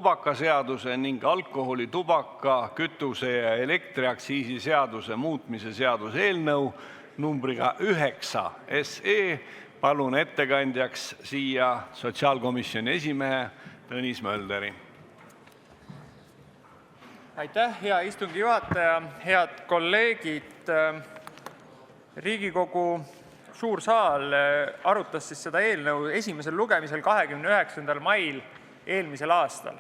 Tubakaseaduse ning alkoholi-, tubaka-, kütuse- ja elektriaktsiisi seaduse muutmise seaduse eelnõu numbriga 9. Palun ettekandjaks siia sotsiaalkomisjoni esimehe Tõnis Mölderi. Aitäh, hea istungi juhataja, head kolleegid. Riigikogu suur saal arutas seda eelnõu esimesel lugemisel 29. mail eelmisel aastal.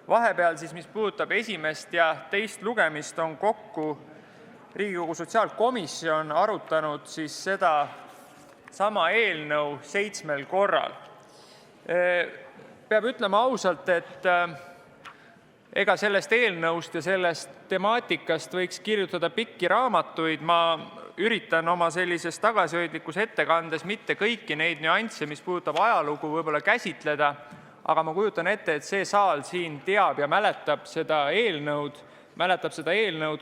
Vahepeal mis puudutab esimest ja teist lugemist, on kokku Riigikogu sotsiaalkomisjon arutanud seda sama eelnõu 7 korral. Peab ütlema ausalt, et ega sellest eelnõust ja sellest temaatikast võiks kirjutada pikki raamatuid. Ma üritan oma sellises tagasihoidlikus ettekandes mitte kõiki neid nüansse, mis puudutab ajalugu, võib-olla käsitleda, aga ma kujutan ette, et see saal siin teab ja mäletab seda eelnõud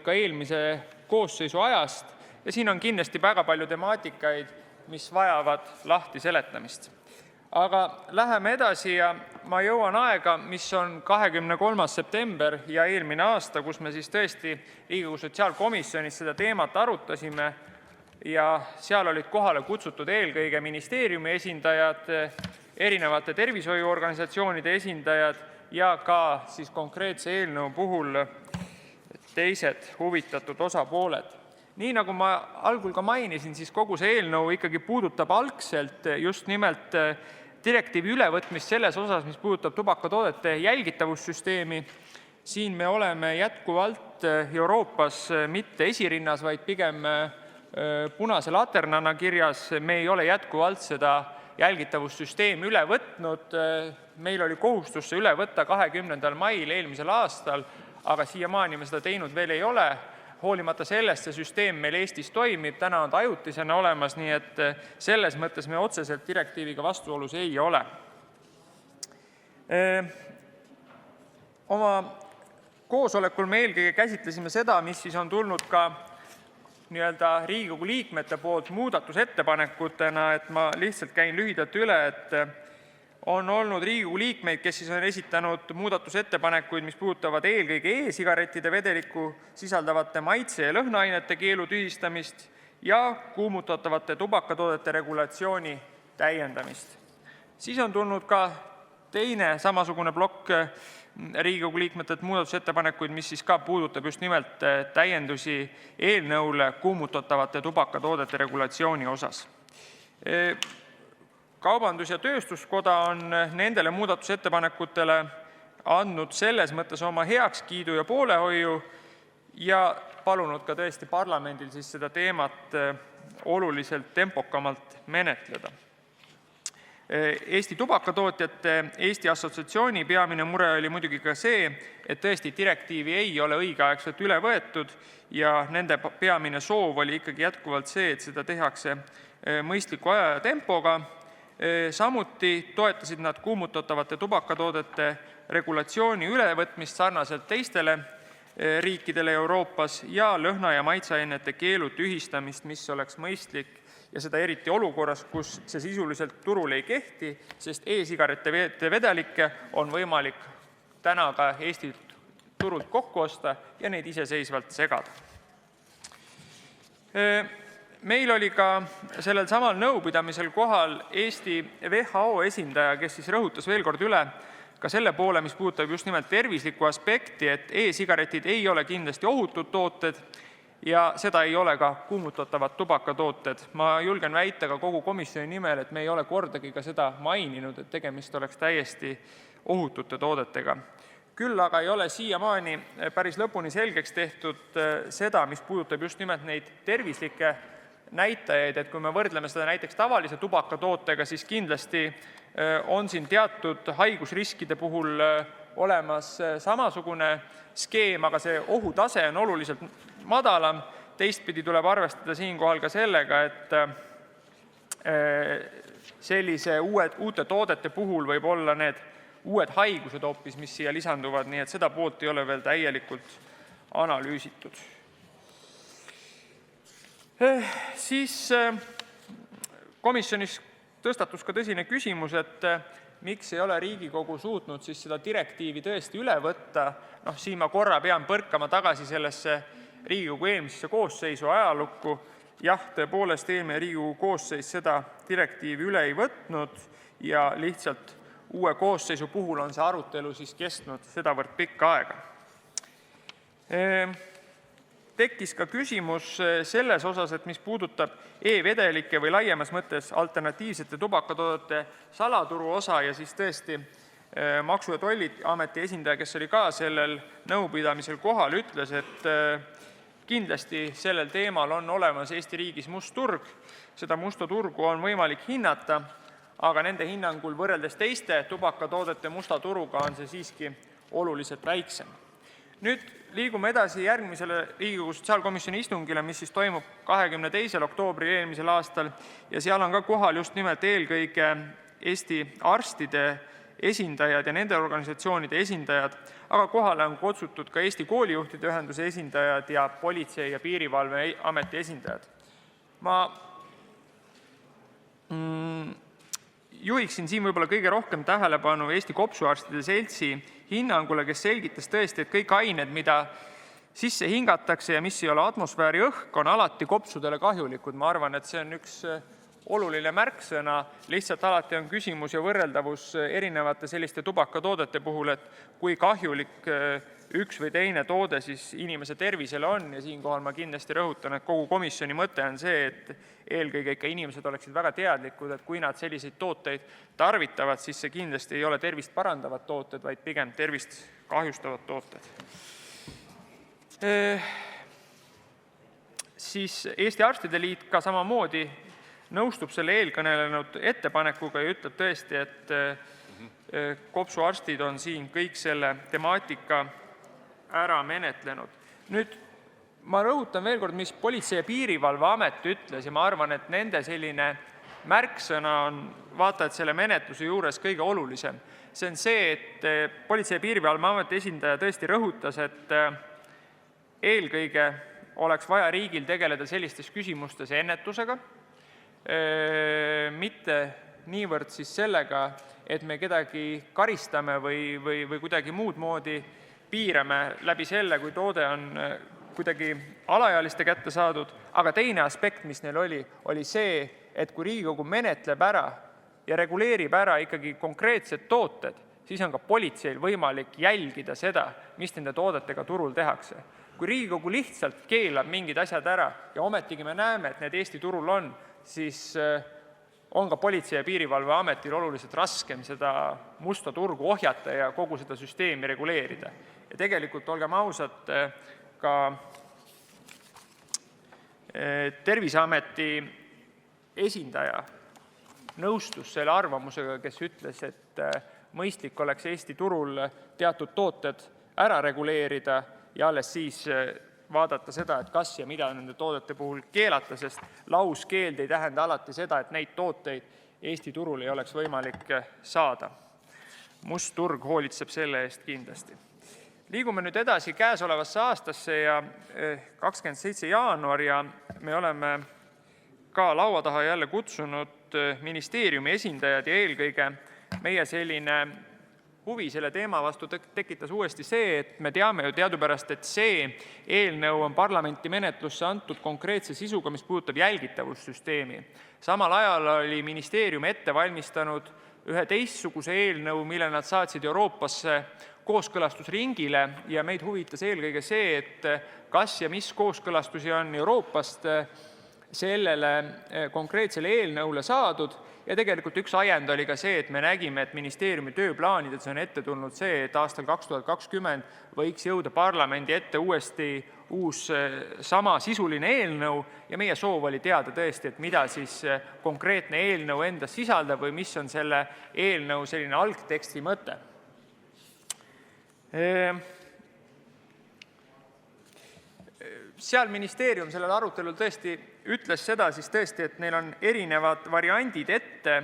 ka eelmise koosseisu ajast ja siin on kindlasti väga palju temaatikaid, mis vajavad lahti seletamist. Aga läheme edasi ja ma jõuan aega, mis on 23. september ja eelmine aasta, kus me tõesti Riigikogu sotsiaalkomisjonis seda teemat arutasime ja seal olid kohale kutsutud eelkõige ministeeriumi esindajad, erinevate tervishoiuorganisatsioonide esindajad ja ka konkreetse eelnõu puhul teised huvitatud osapooled. Nii nagu ma algul ka mainisin, kogu see eelnõu ikkagi puudutab algselt just nimelt direktiivi ülevõtmist selles osas, mis puudutab tubakatoodete jälgitavussüsteemi. Siin me oleme jätkuvalt Euroopas mitte esirinnas, vaid pigem punase laternana kirjas. Me ei ole jätkuvalt seda jälgitavussüsteemi üle võtnud. Meil oli kohustus see üle võtta 20. mail eelmisel aastal, aga siiamaani me seda teinud veel ei ole. Hoolimata sellest see süsteem meil Eestis toimib, täna on ta ajutisena olemas, nii et selles mõttes me otseselt direktiiviga vastuolus ei ole. Oma koosolekul me eelkõige käsitlesime seda, mis on tulnud ka Riigikogu liikmete poolt muudatusettepanekutena, et ma lihtsalt käin lühidalt üle, et on olnud Riigikogu liikmeid, kes on esitanud muudatusettepanekuid, mis puudutavad eelkõige e-sigarettide vedelikku sisaldavate maitse- ja lõhnaainete keelu tühistamist ja kuumutatavate tubakatoodete regulatsiooni täiendamist. Siis on tulnud ka teine samasugune plokk Riigikogu liikmetelt muudatusettepanekuid, mis ka puudutab just nimelt täiendusi eelnõule kuumutatavate tubakatoodete regulatsiooni osas. Kaubandus- ja tööstuskoda on nendele muudatusettepanekutele andnud selles mõttes oma heakskiidu ja poolehoiu ja palunud ka tõesti parlamendil seda teemat oluliselt tempokamalt menetleda. Eesti Tubakatootjate Eesti Assotsiatsiooni peamine mure oli muidugi ka see, et tõesti direktiivi ei ole õigeaegselt üle võetud ja nende peamine soov oli ikkagi jätkuvalt see, et seda tehakse mõistliku aja ja tempoga. Samuti toetasid nad kuumutatavate tubakatoodete regulatsiooni ülevõtmist sarnaselt teistele riikidele Euroopas ja lõhna- ja maitseainete keelu tühistamist, mis oleks mõistlik ja seda eriti olukorras, kus see sisuliselt turul ei kehti, sest e-sigarette vedelikke on võimalik täna ka Eesti turult kokku osta ja neid iseseisvalt segada. Meil oli ka sellel samal nõupidamisel kohal Eesti WHO esindaja, kes rõhutas veel kord üle ka selle poole, mis puudutab just nimelt tervislikku aspekti, et e-sigaretid ei ole kindlasti ohutud tooted ja seda ei ole ka kuumutatavad tubakatooted. Ma julgen väita ka kogu komisjoni nimel, et me ei ole kordagi ka seda maininud, et tegemist oleks täiesti ohutute toodetega. Küll aga ei ole siiamaani päris lõpuni selgeks tehtud seda, mis puudutab just nimelt neid tervislikke näitajaid, et kui me võrdleme seda näiteks tavalise tubakatootega, siis kindlasti on siin teatud haigusriskide puhul olemas samasugune skeem, aga see ohutase on oluliselt madalam. Teistpidi tuleb arvestada siinkohal ka sellega, et sellise uute toodete puhul võib olla need uued haigused hoopis, mis siia lisanduvad, nii et seda poolt ei ole veel täielikult analüüsitud. Siis komisjonis tõstatus ka tõsine küsimus, et miks ei ole Riigikogu suutnud siis seda direktiivi tõesti üle võtta. Siin ma korra pean põrkama tagasi sellesse Riigikogu eelmisesse koosseisu ajalukku. Jah, tõepoolest eelmine Riigikogu koosseis seda direktiivi üle ei võtnud ja lihtsalt uue koosseisu puhul on see arutelu siis kestnud sedavõrd pikka aega. Tekkis ka küsimus selles osas, et mis puudutab e-vedelike või laiemas mõttes alternatiivsete tubakatoodete salaturu osa ja siis tõesti Maksu- ja Tolliameti esindaja, kes oli ka sellel nõupidamisel kohal, ütles, et kindlasti sellel teemal on olemas Eesti riigis must turg, seda musta turgu on võimalik hinnata, aga nende hinnangul võrreldes teiste tubakatoodete musta turuga on see siiski oluliselt väiksem. Nüüd liigume edasi järgmisele Riigikogu sotsiaalkomisjoni istungile, mis siis toimub 22. oktoobril eelmisel aastal ja seal on ka kohal just nimelt eelkõige Eesti arstide esindajad ja nende organisatsioonide esindajad, aga kohale on kutsutud ka Eesti koolijuhtide ühenduse esindajad ja Politsei- ja Piirivalveameti esindajad. Ma juhiksin siin võib-olla kõige rohkem tähelepanu Eesti Kopsuarstide Seltsi hinnangule, kes selgitas tõesti, et kõik ained, mida sisse hingatakse ja mis ei ole atmosfääri õhk, on alati kopsudele kahjulikud. Ma arvan, et see on üks oluline märksõna, lihtsalt alati on küsimus ja võrreldavus erinevate selliste tubakatoodete puhul, et kui kahjulik üks või teine toode siis inimese tervisele on ja siinkohal ma kindlasti rõhutan, et kogu komisjoni mõte on see, et eelkõige ikka inimesed oleksid väga teadlikud, et kui nad selliseid tooteid tarvitavad, siis see kindlasti ei ole tervist parandavad tooted, vaid pigem tervist kahjustavad tooted. Siis Eesti Arstide Liit ka samamoodi nõustub selle eelkõnelenud ettepanekuga ja ütleb tõesti, et kopsuarstid on siin kõik selle temaatika ära menetlenud. Nüüd ma rõhutan veel kord, mis Politsei- ja Piirivalveamet ütles ja ma arvan, et nende selline märksõna on vaata, et selle menetluse juures kõige olulisem. See on see, et Politsei- ja Piirivalveameti esindaja tõesti rõhutas, et eelkõige oleks vaja riigil tegeleda sellistes küsimustes ennetusega, mitte niivõrd siis sellega, et me kedagi karistame või kuidagi muud moodi piirame läbi selle, kui toode on kuidagi alaealiste kätte saadud, aga teine aspekt, mis neil oli see, et kui Riigikogu menetleb ära ja reguleerib ära ikkagi konkreetsed tooted, siis on ka politseil võimalik jälgida seda, mis nende toodetega turul tehakse. Kui Riigikogu lihtsalt keelab mingid asjad ära ja ometigi me näeme, et need Eesti turul on, siis on ka Politsei- ja Piirivalveametil oluliselt raskem seda musta turgu ohjata ja kogu seda süsteemi reguleerida. Ja tegelikult, olgem ausad, ka Terviseameti esindaja nõustus selle arvamusega, kes ütles, et mõistlik oleks Eesti turul teatud tooted ära reguleerida ja alles siis vaadata seda, et kas ja mida nende toodete puhul keelata, sest lauskeeld ei tähenda alati seda, et neid tooteid Eesti turul ei oleks võimalik saada. Must turg hoolitseb selle eest kindlasti. Liigume nüüd edasi käesolevasse aastasse ja 27. jaanuar ja me oleme ka laua taha jälle kutsunud ministeeriumi esindajad ja eelkõige meie selline huvi selle teema vastu tekitas uuesti see, et me teame ju teadupärast, et see eelnõu on parlamenti menetlusse antud konkreetse sisuga, mis puudutab jälgitavussüsteemi. Samal ajal oli ministeerium ette valmistanud ühe teistsuguse eelnõu, mille nad saatsid Euroopasse kooskõlastusringile ja meid huvitas eelkõige see, et kas ja mis kooskõlastusi on Euroopast sellele konkreetsele eelnõule saadud ja tegelikult üks ajend oli ka see, et me nägime, et ministeeriumi tööplaanides on ette tulnud see, et aastal 2020 võiks jõuda parlamendi ette uuesti uus samasisuline eelnõu ja meie soov oli teada tõesti, et mida siis konkreetne eelnõu endas sisaldab või mis on selle eelnõu selline algteksti mõte. Seal ministeerium sellel arutelul tõesti ütles seda siis tõesti, et neil on erinevad variandid ette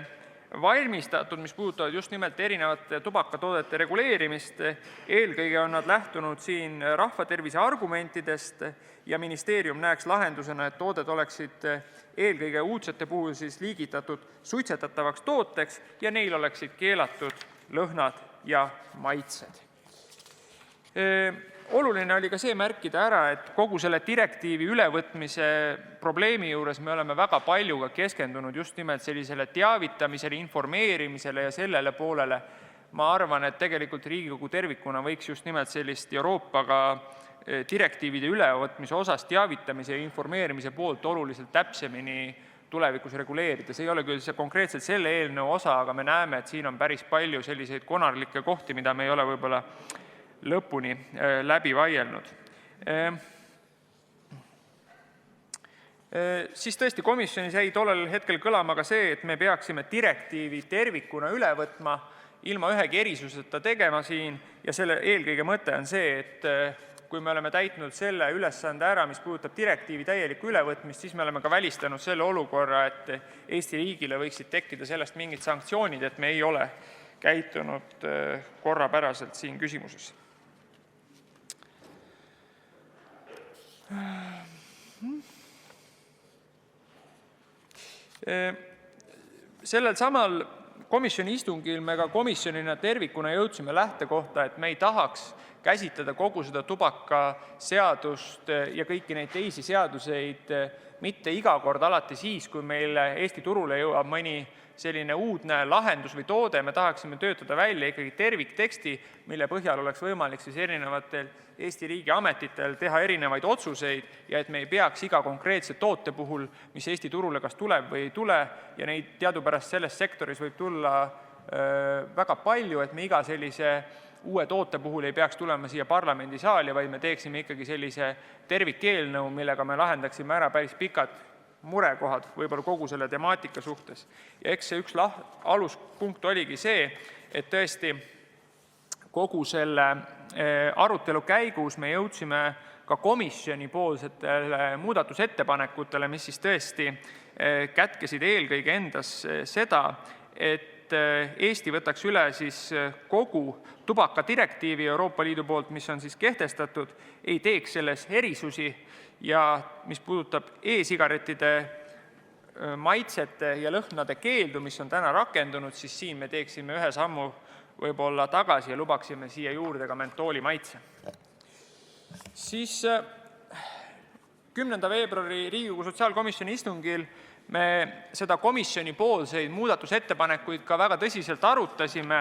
valmistatud, mis puudutavad just nimelt erinevate tubakatoodete reguleerimist. Eelkõige on nad lähtunud siin rahvatervise argumentidest ja ministeerium näeks lahendusena, et tooted oleksid eelkõige uudsete puhul siis liigitatud suitsetatavaks tooteks ja neil oleksid keelatud lõhnad ja maitsed. Oluline oli ka see märkida ära, et kogu selle direktiivi ülevõtmise probleemi juures me oleme väga palju ka keskendunud just nimelt sellisele teavitamisele, informeerimisele ja sellele poolele. Ma arvan, et tegelikult Riigikogu tervikuna võiks just nimelt sellist Euroopaga direktiivide ülevõtmise osas teavitamise ja informeerimise poolt oluliselt täpsemini tulevikus reguleerida. See ei ole küll see konkreetselt selle eelnõu osa, aga me näeme, et siin on päris palju selliseid konarlikke kohti, mida me ei ole võib-olla lõpuni läbi vaielnud. Siis tõesti komisjonis jäi tollel hetkel kõlama ka see, et me peaksime direktiivi tervikuna üle võtma, ilma ühegi erisuseta tegema siin ja selle eelkõige mõte on see, et kui me oleme täitnud selle ülesande ära, mis puudutab direktiivi täielikku ülevõtmist, siis me oleme ka välistanud selle olukorra, et Eesti riigile võiksid tekkida sellest mingid sanktsioonid, et me ei ole käitunud korrapäraselt siin küsimuses. Sellel samal komisjoni istungil me ka komisjonina tervikuna jõudsime lähtekohta, et me ei tahaks käsitleda kogu seda tubakaseadust ja kõiki neid teisi seaduseid mitte iga kord alati siis, kui meil Eesti turule jõuab mõni selline uudne lahendus või toode, me tahaksime töötada välja ikkagi tervikteksti, mille põhjal oleks võimalik siis erinevatel Eesti riigi ametitel teha erinevaid otsuseid ja et me ei peaks iga konkreetse toote puhul, mis Eesti turule kas tuleb või ei tule ja neid teadupärast selles sektoris võib tulla väga palju, et me iga sellise uue toote puhul ei peaks tulema siia parlamendisaali, vaid me teeksime ikkagi sellise tervikeelnõu, millega me lahendaksime ära päris pikad murekohad võib-olla kogu selle temaatika suhtes. Ja eks see üks aluspunkt oligi see, et tõesti kogu selle arutelu käigus me jõudsime ka komisjoni poolsetele muudatusettepanekutele, mis siis tõesti kätkesid eelkõige endas seda, et Eesti võtaks üle siis kogu tubakadirektiivi Euroopa Liidu poolt, mis on siis kehtestatud, ei teeks selles erisusi ja mis puudutab e-sigarettide maitsete ja lõhnade keeldu, mis on täna rakendunud, siis siin me teeksime ühe sammu võib-olla tagasi ja lubaksime siia juurde ka mentooli maitse. Siis 10. veebruari Riigikogu sotsiaalkomisjoni istungil me seda komisjoni poolseid muudatusettepanekuid ka väga tõsiselt arutasime.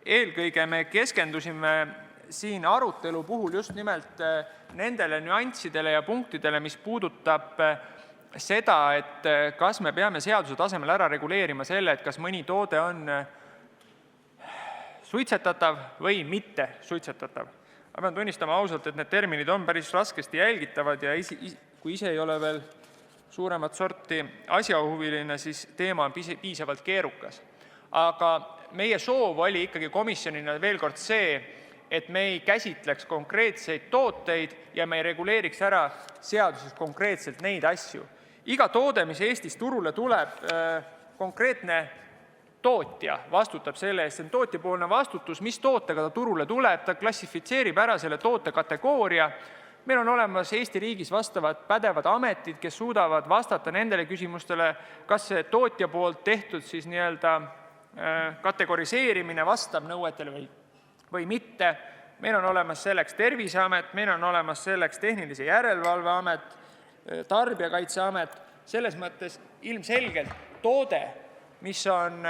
Eelkõige me keskendusime siin arutelu puhul just nimelt nendele nüanssidele ja punktidele, mis puudutab seda, et kas me peame seaduse tasemel ära reguleerima selle, et kas mõni toode on suitsetatav või mitte suitsetatav. Ma pean tunnistama ausalt, et need terminid on päris raskesti jälgitavad ja kui ise ei ole veel suuremat sorti asjahuviline, siis teema on piisavalt keerukas. Aga meie soov oli ikkagi komisjonina veel kord see, et me ei käsitleks konkreetseid tooteid ja me ei reguleeriks ära seaduses konkreetselt neid asju. Iga toode, mis Eestis turule tuleb, konkreetne tootja vastutab selle eest, see on tootjapoolne vastutus, mis tootega ta turule tuleb, ta klassifitseerib ära selle toote kategooria. Meil on olemas Eesti riigis vastavad pädevad ametid, kes suudavad vastata nendele küsimustele, kas see tootja poolt tehtud siis nii-öelda kategoriseerimine vastab nõuetele või mitte. Meil on olemas selleks Terviseamet, meil on olemas selleks Tehnilise Järelevalve Amet, Tarbijakaitseamet. Selles mõttes ilmselgelt toode, mis on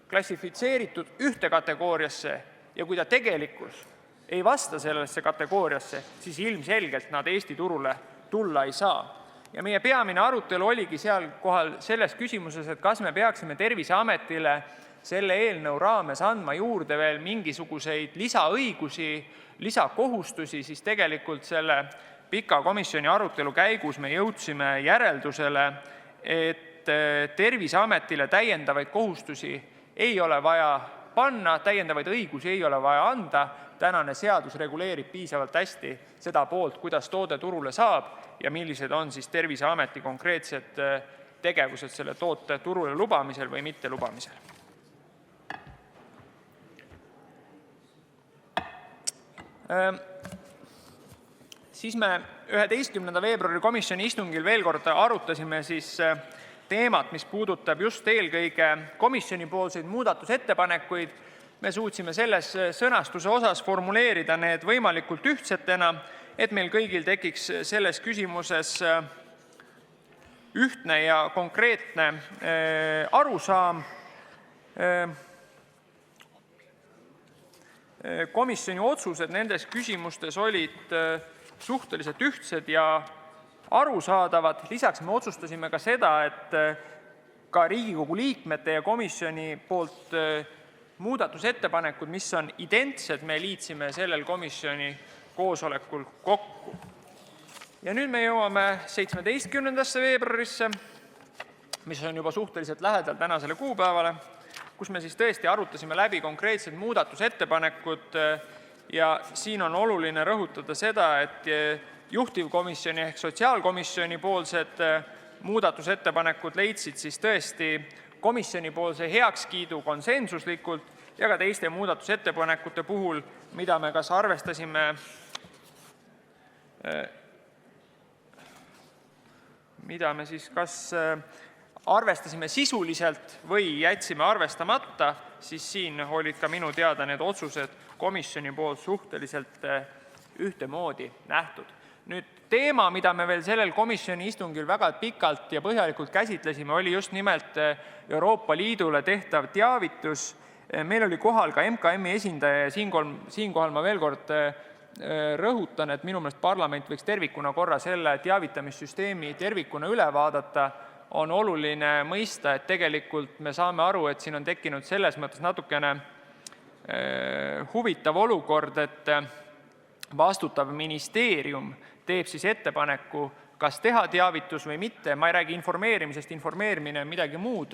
klassifitseeritud ühte kategooriasse ja kui ta tegelikult ei vasta sellesse kategooriasse, siis ilmselgelt nad Eesti turule tulla ei saa. Ja meie peamine arutelu oligi seal kohal selles küsimuses, et kas me peaksime Terviseametile selle eelnõu raames andma juurde veel mingisuguseid lisaõigusi, lisakohustusi, siis tegelikult selle pika komisjoni arutelu käigus me jõudsime järeldusele, et Terviseametile täiendavaid kohustusi ei ole vaja panna, täiendavaid õigusi ei ole vaja anda. Tänane seadus reguleerib piisavalt hästi seda poolt, kuidas toode turule saab ja millised on siis Terviseameti konkreetsed tegevused selle toote turule lubamisel või mitte lubamisel. Siis me 11. veebruari komisjoni istungil veel kord arutasime teemat, mis puudutab just eelkõige komisjonipoolseid muudatusettepanekuid. Me suutsime selles sõnastuse osas formuleerida need võimalikult ühtsetena, et meil kõigil tekiks selles küsimuses ühtne ja konkreetne arusaam. Komisjoni otsused nendes küsimustes olid suhteliselt ühtsed ja arusaadavad. Lisaks me otsustasime ka seda, et ka Riigikogu liikmete ja komisjoni poolt muudatusettepanekud, mis on identsed, me liitsime sellel komisjoni koosolekul kokku. Ja nüüd me jõuame 17. veebruarisse, mis on juba suhteliselt lähedal tänasele kuupäevale, kus me tõesti arutasime läbi konkreetsed muudatusettepanekud ja siin on oluline rõhutada seda, et juhtivkomisjoni ehk sotsiaalkomisjoni poolsed muudatusettepanekud leidsid tõesti komisjoni poolse heakskiidu konsensuslikult ja ka teiste muudatusettepanekute puhul, mida me kas arvestasime sisuliselt või jätsime arvestamata, siis siin olid ka minu teada need otsused komisjoni poolt suhteliselt ühtemoodi nähtud. Nüüd teema, mida me veel sellel komisjoni istungil väga pikalt ja põhjalikult käsitlesime, oli just nimelt Euroopa Liidule tehtav teavitus. Meil oli kohal ka MKM-i esindaja ja siinkohal ma veel kord rõhutan, et minu meelest parlament võiks tervikuna korra selle teavitamissüsteemi tervikuna üle vaadata. On oluline mõista, et tegelikult me saame aru, et siin on tekkinud selles mõttes natukene huvitav olukord, et vastutav ministeerium teeb ettepaneku, kas teha teavitus või mitte. Ma ei räägi informeerimisest, informeerimine on midagi muud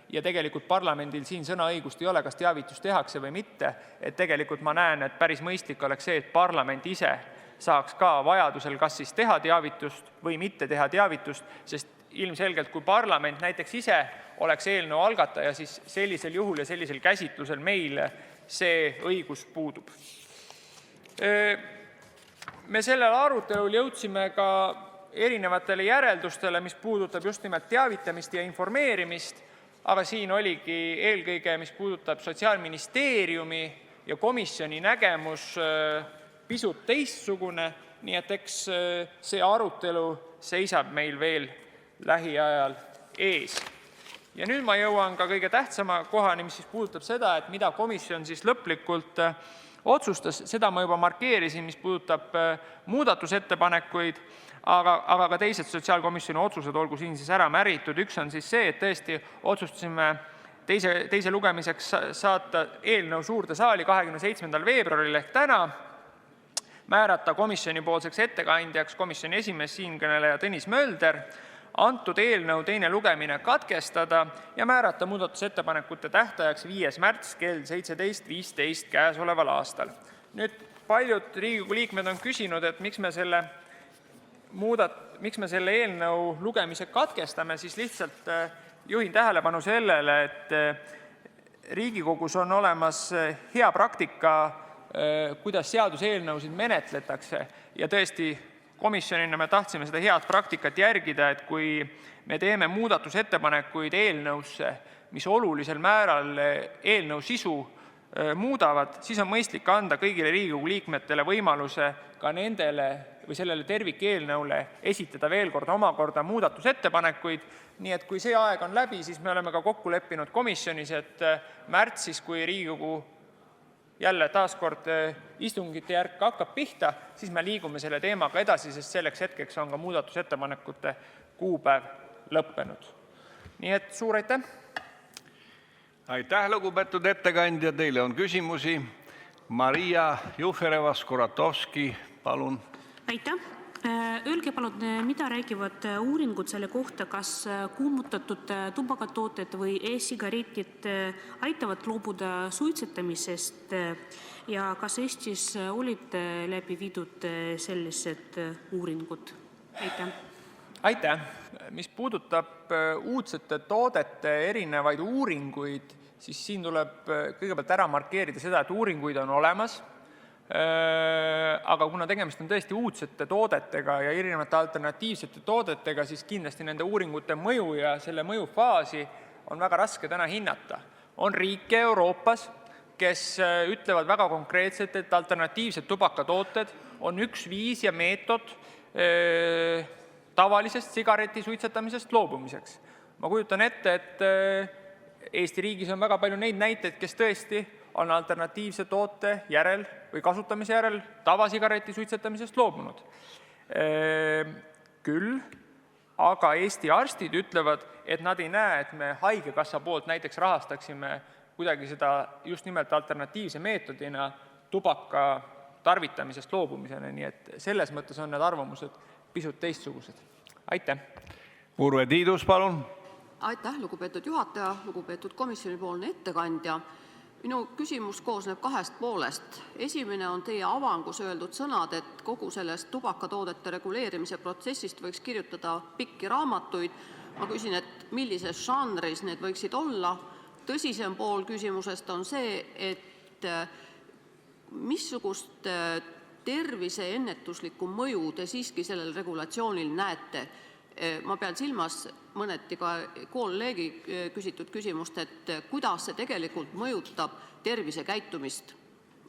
ja tegelikult parlamendil siin sõnaõigust ei ole, kas teavitus tehakse või mitte. Et tegelikult ma näen, et päris mõistlik oleks see, et parlament ise saaks ka vajadusel kas siis teha teavitust või mitte teha teavitust, sest ilmselgelt, kui parlament näiteks ise oleks eelnõu algataja, siis sellisel juhul ja sellisel käsitlusel meil see õigus puudub. Me sellel arutelul jõudsime ka erinevatele järeldustele, mis puudutab just nimelt teavitamist ja informeerimist, aga siin oligi eelkõige, mis puudutab Sotsiaalministeeriumi ja komisjoni nägemus pisut teistsugune, nii et eks see arutelu seisab meil veel lähiajal ees. Ja nüüd ma jõuan ka kõige tähtsama kohani, mis puudutab seda, et mida komisjon lõplikult otsustas, seda ma juba markeerisin, mis puudutab muudatusettepanekuid, aga ka teised sotsiaalkomisjoni otsused olgu siin ära märgitud. Üks on see, et tõesti otsustasime teise lugemiseks saata eelnõu suurde saali 27. veebruaril ehk täna, määrata komisjoni poolseks ettekandjaks komisjoni esimees siinkõneleja Tõnis Mölder, antud eelnõu teine lugemine katkestada ja määrata muudatusettepanekute tähtajaks 5. märts kell 17.15 käesoleval aastal. Nüüd paljud Riigikogu liikmed on küsinud, et miks me selle eelnõu lugemise katkestame, siis lihtsalt juhin tähelepanu sellele, et Riigikogus on olemas hea praktika, kuidas seaduseelnõusid menetletakse ja tõesti komisjonina me tahtsime seda head praktikat järgida, et kui me teeme muudatusettepanekuid eelnõusse, mis olulisel määral eelnõu sisu muudavad, siis on mõistlik anda kõigile Riigikogu liikmetele võimaluse ka nendele või sellele tervikeelnõule esitada veel kord omakorda muudatusettepanekuid. Nii et kui see aeg on läbi, siis me oleme ka kokku leppinud komisjonis, et märtsis, kui Riigikogu jälle taaskord istungite järk hakkab pihta, siis me liigume selle teemaga edasi, sest selleks hetkeks on ka muudatusettepanekute kuupäev lõppenud. Nii et suur aitäh! Aitäh, lugupeetud ettekandja! Teile on küsimusi. Maria Jufereva-Skuratovski, palun! Aitäh! Öelge palun, mida räägivad uuringud selle kohta, kas kuumutatud tubakatooted või e-sigaretid aitavad loobuda suitsetamisest ja kas Eestis olid läbi viidud sellised uuringud? Aitäh! Mis puudutab uudsete toodete erinevaid uuringuid, siis siin tuleb kõigepealt ära markeerida seda, et uuringuid on olemas. aga kuna tegemist on tõesti uudsete toodetega ja erinevate alternatiivsete toodetega, siis kindlasti nende uuringute mõju ja selle mõjufaasi on väga raske täna hinnata. On riike Euroopas, kes ütlevad väga konkreetselt, et alternatiivsed tubakatooted on üks viis ja meetod tavalisest sigareti suitsetamisest loobumiseks. Ma kujutan ette, et Eesti riigis on väga palju neid näiteid, kes tõesti on alternatiivse toote järel või kasutamise järel tavasigareti suitsetamisest loobunud. Küll, aga Eesti arstid ütlevad, et nad ei näe, et me haigekassa poolt näiteks rahastaksime kuidagi seda just nimelt alternatiivse meetodina tubaka tarvitamisest loobumisena, nii et selles mõttes on need arvamused pisut teistsugused. Aitäh! Urve Tiidus, palun! Aitäh, lugupeetud juhataja, lugupeetud komisjonipoolne ettekandja. Minu küsimus koosneb kahest poolest. Esimene on teie avangus öeldud sõnad, et kogu sellest tubakatoodete reguleerimise protsessist võiks kirjutada pikki raamatuid. Ma küsin, et millises žanris need võiksid olla. Tõsisem pool küsimusest on see, et missugust tervise ennetuslikku mõju te siiski sellel regulatsioonil näete? Ma pean silmas mõneti ka kolleegi küsitud küsimust, et kuidas see tegelikult mõjutab tervisekäitumist?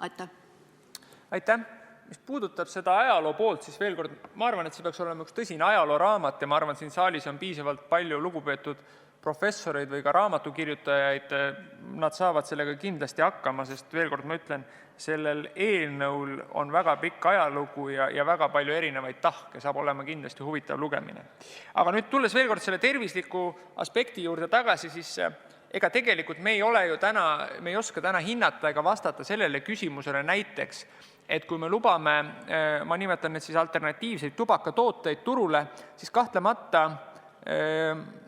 Aitäh! Aitäh! Mis puudutab seda ajaloo poolt, siis veel kord, ma arvan, et see peaks olema üks tõsine ajalooraamat ja ma arvan, siin saalis on piisavalt palju lugupeetud professoreid või ka raamatukirjutajaid, nad saavad sellega kindlasti hakkama, sest veel kord ma ütlen, sellel eelnõul on väga pikk ajalugu ja väga palju erinevaid tahke, saab olema kindlasti huvitav lugemine. Aga nüüd tulles veel kord selle tervisliku aspekti juurde tagasi, siis ega tegelikult me ei oska täna hinnata ega vastata sellele küsimusele näiteks, et kui me lubame, ma nimetan need siis alternatiivseid tubakatooteid turule, siis kahtlemata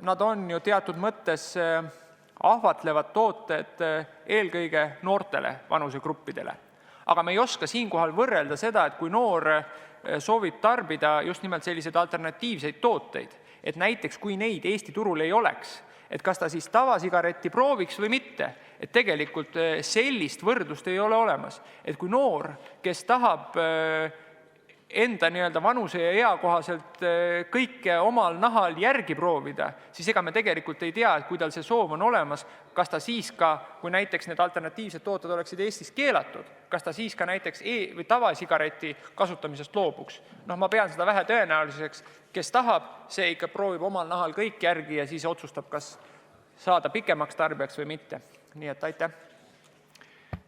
nad on ju teatud mõttes ahvatlevad tooted eelkõige noortele vanusegruppidele. Aga me ei oska siinkohal võrrelda seda, et kui noor soovib tarbida just nimelt selliseid alternatiivseid tooteid, et näiteks kui neid Eesti turul ei oleks, et kas ta siis tavasigaretti prooviks või mitte, et tegelikult sellist võrdlust ei ole olemas. Et kui noor, kes tahab enda vanuse ja ea kohaselt kõike omal nahal järgi proovida, siis ega me tegelikult ei tea, et kui tal see soov on olemas, kas ta siis ka, kui näiteks need alternatiivsed tooted oleksid Eestis keelatud, kas ta siis ka näiteks või tavasigareti kasutamisest loobuks. Ma pean seda vähe tõenäoliseks, kes tahab, see ikka proovib omal nahal kõik järgi ja siis otsustab, kas saada pikemaks tarbijaks või mitte. Nii et aitäh.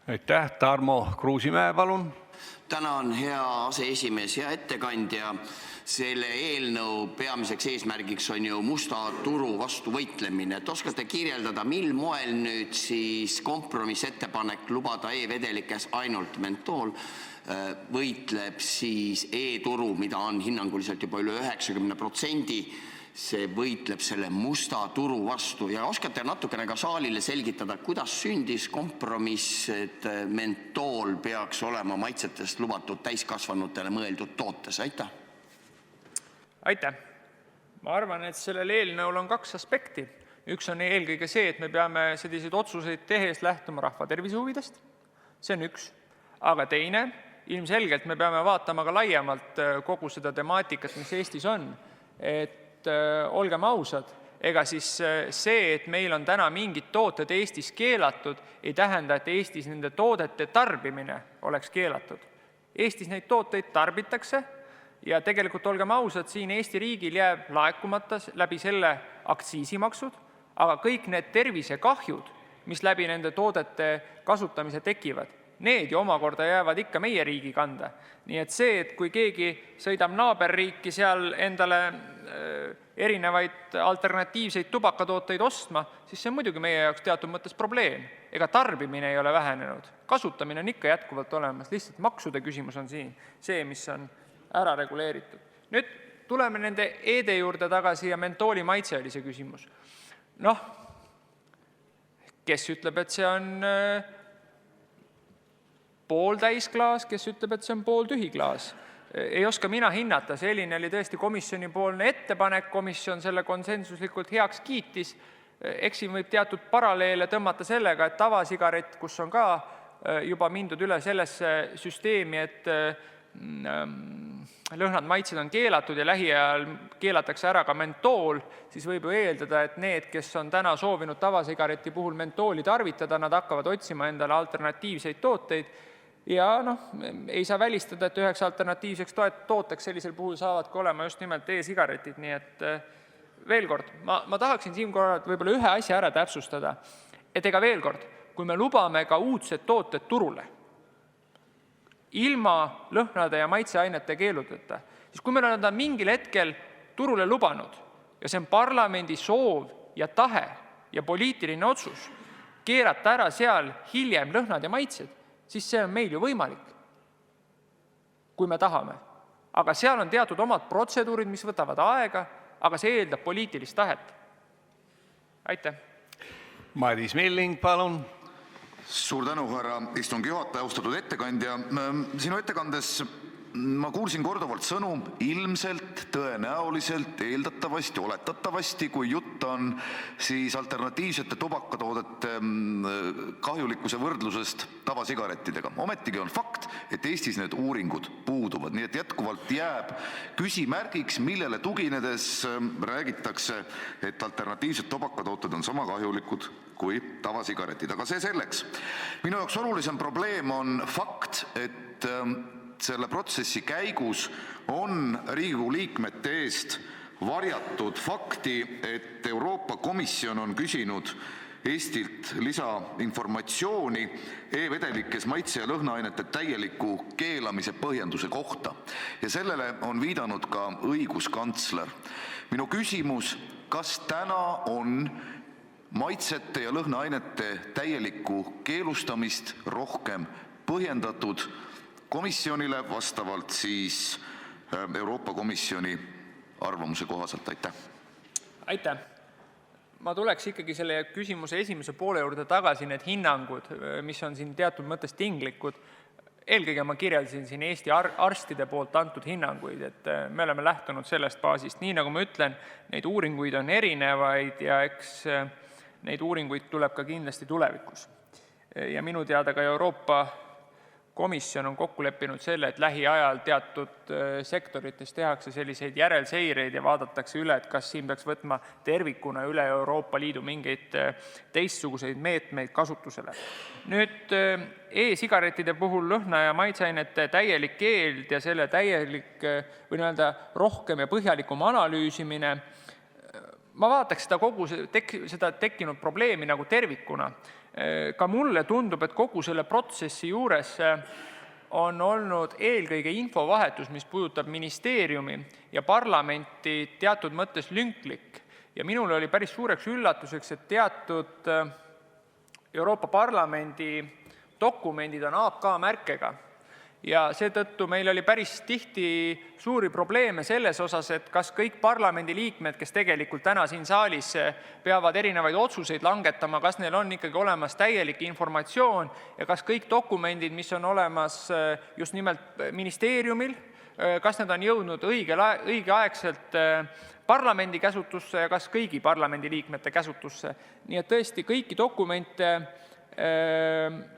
Aitäh, Tarmo Kruusimäe, palun. Tänan, hea aseesimees, hea ettekandja. Selle eelnõu peamiseks eesmärgiks on ju musta turu vastu võitlemine. Et oskate kirjeldada, mil moel nüüd siis kompromissettepanek lubada e-vedelikes ainult mentool võitleb siis e-turu, mida on hinnanguliselt juba üle 90%, see võitleb selle musta turu vastu. Ja oskate natukene ka saalile selgitada, kuidas sündis kompromiss, et mentool peaks olema maitsetest lubatud täiskasvanutele mõeldud tootes? Aitäh! Aitäh! Ma arvan, et sellel eelnõul on kaks aspekti. Üks on eelkõige see, et me peame selliseid otsuseid tehes lähtuma rahva tervise huvidest. See on üks. Aga teine, ilmselgelt me peame vaatama ka laiemalt kogu seda temaatikat, mis Eestis on. Et olgem ausad, ega siis see, et meil on täna mingid tooted Eestis keelatud, ei tähenda, et Eestis nende toodete tarbimine oleks keelatud. Eestis neid tooteid tarbitakse ja tegelikult olgem ausad, siin Eesti riigil jääb laekumata läbi selle aktsiisimaksud, aga kõik need tervisekahjud, mis läbi nende toodete kasutamise tekivad, need ju omakorda jäävad ikka meie riigi kanda. Nii et see, et kui keegi sõidab naaberriiki seal endale erinevaid alternatiivseid tubakatooteid ostma, siis see on muidugi meie jaoks teatud mõttes probleem. Ega tarbimine ei ole vähenenud. Kasutamine on ikka jätkuvalt olemas, lihtsalt maksude küsimus on siin see, mis on ära reguleeritud. Nüüd tuleme nende e-de juurde tagasi ja mentooli maitse oli see küsimus. Kes ütleb, et see on pooltäis klaas, kes ütleb, et see on pooltühi klaas. Ei oska mina hinnata, selline oli tõesti komisjoni poolne ettepanek, komisjon selle konsensuslikult heaks kiitis. Eksin võib teatud paralleele tõmmata sellega, et tavasigaret, kus on ka juba mindud üle sellesse süsteemi, et lõhnad, maitsed on keelatud ja lähiajal keelatakse ära ka mentool, siis võib ju eeldada, et need, kes on täna soovinud tavasigareti puhul mentooli tarvitada, nad hakkavad otsima endale alternatiivseid tooteid ja ei saa välistada, et üheks alternatiivseks tooteks sellisel puhul saavad ka olema just nimelt e-sigaretid, nii et veel kord, ma tahaksin siinkohal võib-olla ühe asja ära täpsustada, et ega veel kord, kui me lubame ka uudsed tooted turule, ilma lõhnade ja maitseainete keeludeta, siis kui me oleme mingil hetkel turule lubanud ja see on parlamendi soov ja tahe ja poliitiline otsus keerata ära seal hiljem lõhnad ja maitsed, siis see on meil ju võimalik, kui me tahame. Aga seal on teatud omad protseduurid, mis võtavad aega, aga see eeldab poliitilist tahet. Aitäh! Madis Milling, palun! Suur tänu, härra istungi juhataja, austatud ettekandja. Sinu ettekandes ma kuulsin korduvalt sõnu ilmselt, tõenäoliselt, eeldatavasti, oletatavasti, kui jutt on siis alternatiivsete tubakatoodete kahjulikkuse võrdlusest tavasigarettidega. Ometigi on fakt, et Eestis need uuringud puuduvad, nii et jätkuvalt jääb küsimärgiks, millele tuginedes räägitakse, et alternatiivsed tubakatooted on sama kahjulikud kui tavasigaretid. Aga see selleks. Minu jaoks olulisem probleem on fakt, et selle protsessi käigus on Riigikogu liikmete eest varjatud fakti, et Euroopa Komisjon on küsinud Eestilt lisainformatsiooni e-vedelikes maitse- ja lõhnaainete täieliku keelamise põhjenduse kohta. Ja sellele on viidanud ka õiguskantsler. Minu küsimus, kas täna on maitsete ja lõhnaainete täielikku keelustamist rohkem põhjendatud komisjonile vastavalt siis Euroopa Komisjoni arvamuse kohaselt? Aitäh! Aitäh! Ma tuleks ikkagi selle küsimuse esimese poole juurde tagasi, need hinnangud, mis on siin teatud mõttes tinglikud. Eelkõige ma kirjeldasin siin Eesti arstide poolt antud hinnanguid, et me oleme lähtunud sellest baasist. Nii nagu ma ütlen, neid uuringuid on erinevaid ja eks neid uuringuid tuleb ka kindlasti tulevikus. Ja minu teada ka Euroopa Komisjon on kokku leppinud selle, et lähiajal teatud sektorites tehakse selliseid järelseireid ja vaadatakse üle, et kas siin peaks võtma tervikuna üle Euroopa Liidu mingeid teistsuguseid meetmeid kasutusele. Nüüd e-sigarettide puhul lõhna- ja maitseainete täielik keeld ja selle täielik või rohkem ja põhjalikum analüüsimine, ma vaataks seda tekkinud probleemi nagu tervikuna. Ka mulle tundub, et kogu selle protsessi juures on olnud eelkõige infovahetus, mis puudutab ministeeriumi ja parlamenti teatud mõttes lünklik. Ja minul oli päris suureks üllatuseks, et teatud Euroopa Parlamendi dokumendid on AK märkega. Ja seetõttu meil oli päris tihti suuri probleeme selles osas, et kas kõik parlamendiliikmed, kes tegelikult täna siin saalis peavad erinevaid otsuseid langetama, kas neil on ikkagi olemas täielik informatsioon ja kas kõik dokumendid, mis on olemas just nimelt ministeeriumil, kas need on jõudnud õigeaegselt parlamendi käsutusse ja kas kõigi parlamendiliikmete käsutusse. Nii et tõesti kõiki dokumente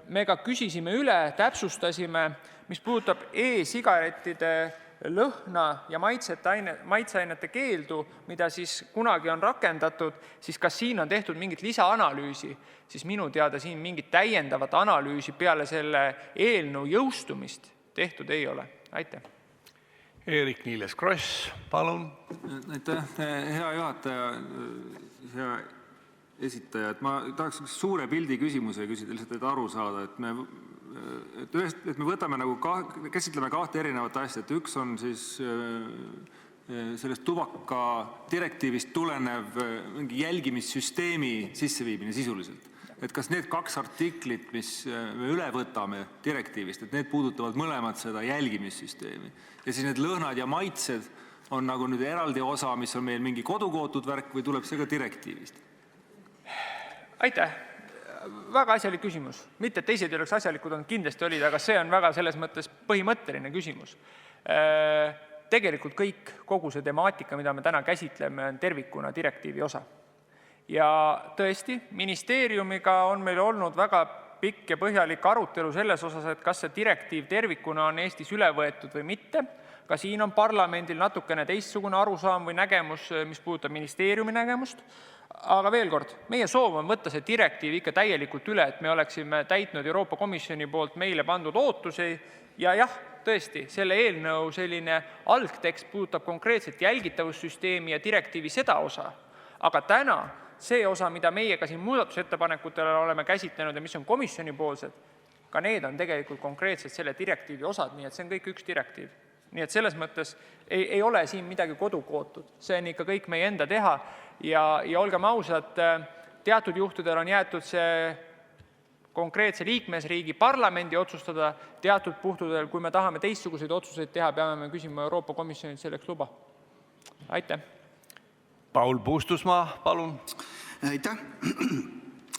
me ka küsisime üle, täpsustasime, mis puudutab e-sigarettide lõhna ja maitseainete keeldu, mida siis kunagi on rakendatud, siis kas siin on tehtud mingit lisaanalüüsi, siis minu teada siin mingit täiendavat analüüsi peale selle eelnõu jõustumist tehtud ei ole. Aitäh! Eerik-Niiles Kross, palun! Aitäh, hea juhataja, hea esitaja. Ma tahaks suure pildi küsimuse küsida, lihtsalt et aru saada, et me võtame käsitleme kahte erinevat asja, et üks on siis sellest tubaka direktiivist tulenev mingi jälgimissüsteemi sisseviimine sisuliselt. Et kas need kaks artiklit, mis me üle võtame direktiivist, et need puudutavad mõlemad seda jälgimissüsteemi. Ja siis need lõhnad ja maitsed on nagu nüüd eraldi osa, mis on meil mingi kodukootud värk või tuleb see ka direktiivist? Aitäh! Väga asjalik küsimus. Mitte, et teised ei oleks asjalikud on, kindlasti olid, aga see on väga selles mõttes põhimõtteline küsimus. Tegelikult kogu see temaatika, mida me täna käsitleme, on tervikuna direktiivi osa. Ja tõesti, ministeeriumiga on meil olnud väga pikk ja põhjalik arutelu selles osas, et kas see direktiiv tervikuna on Eestis üle võetud või mitte. Ka siin on parlamendil natukene teistsugune arusaam või nägemus, mis puudutab ministeeriumi nägemust. Aga veel kord, meie soov on võtta see direktiiv ikka täielikult üle, et me oleksime täitnud Euroopa Komisjoni poolt meile pandud ootusi ja jah, tõesti, selle eelnõu selline algtekst puudutab konkreetselt jälgitavussüsteemi ja direktiivi seda osa, aga täna see osa, mida meie ka siin muudatusettepanekutele oleme käsitlenud ja mis on komisjoni poolsed, ka need on tegelikult konkreetselt selle direktiivi osad, nii et see on kõik üks direktiiv. Nii et selles mõttes ei ole siin midagi kodukootud, see on ikka kõik meie enda teha ja olgem ausad, teatud juhtudel on jäetud see konkreetse liikmesriigi parlamendi otsustada, teatud puhtudel, kui me tahame teistsuguseid otsuseid teha, peame me küsima Euroopa Komisjonilt selleks luba. Aitäh! Paul Puustusmaa, palun! Aitäh!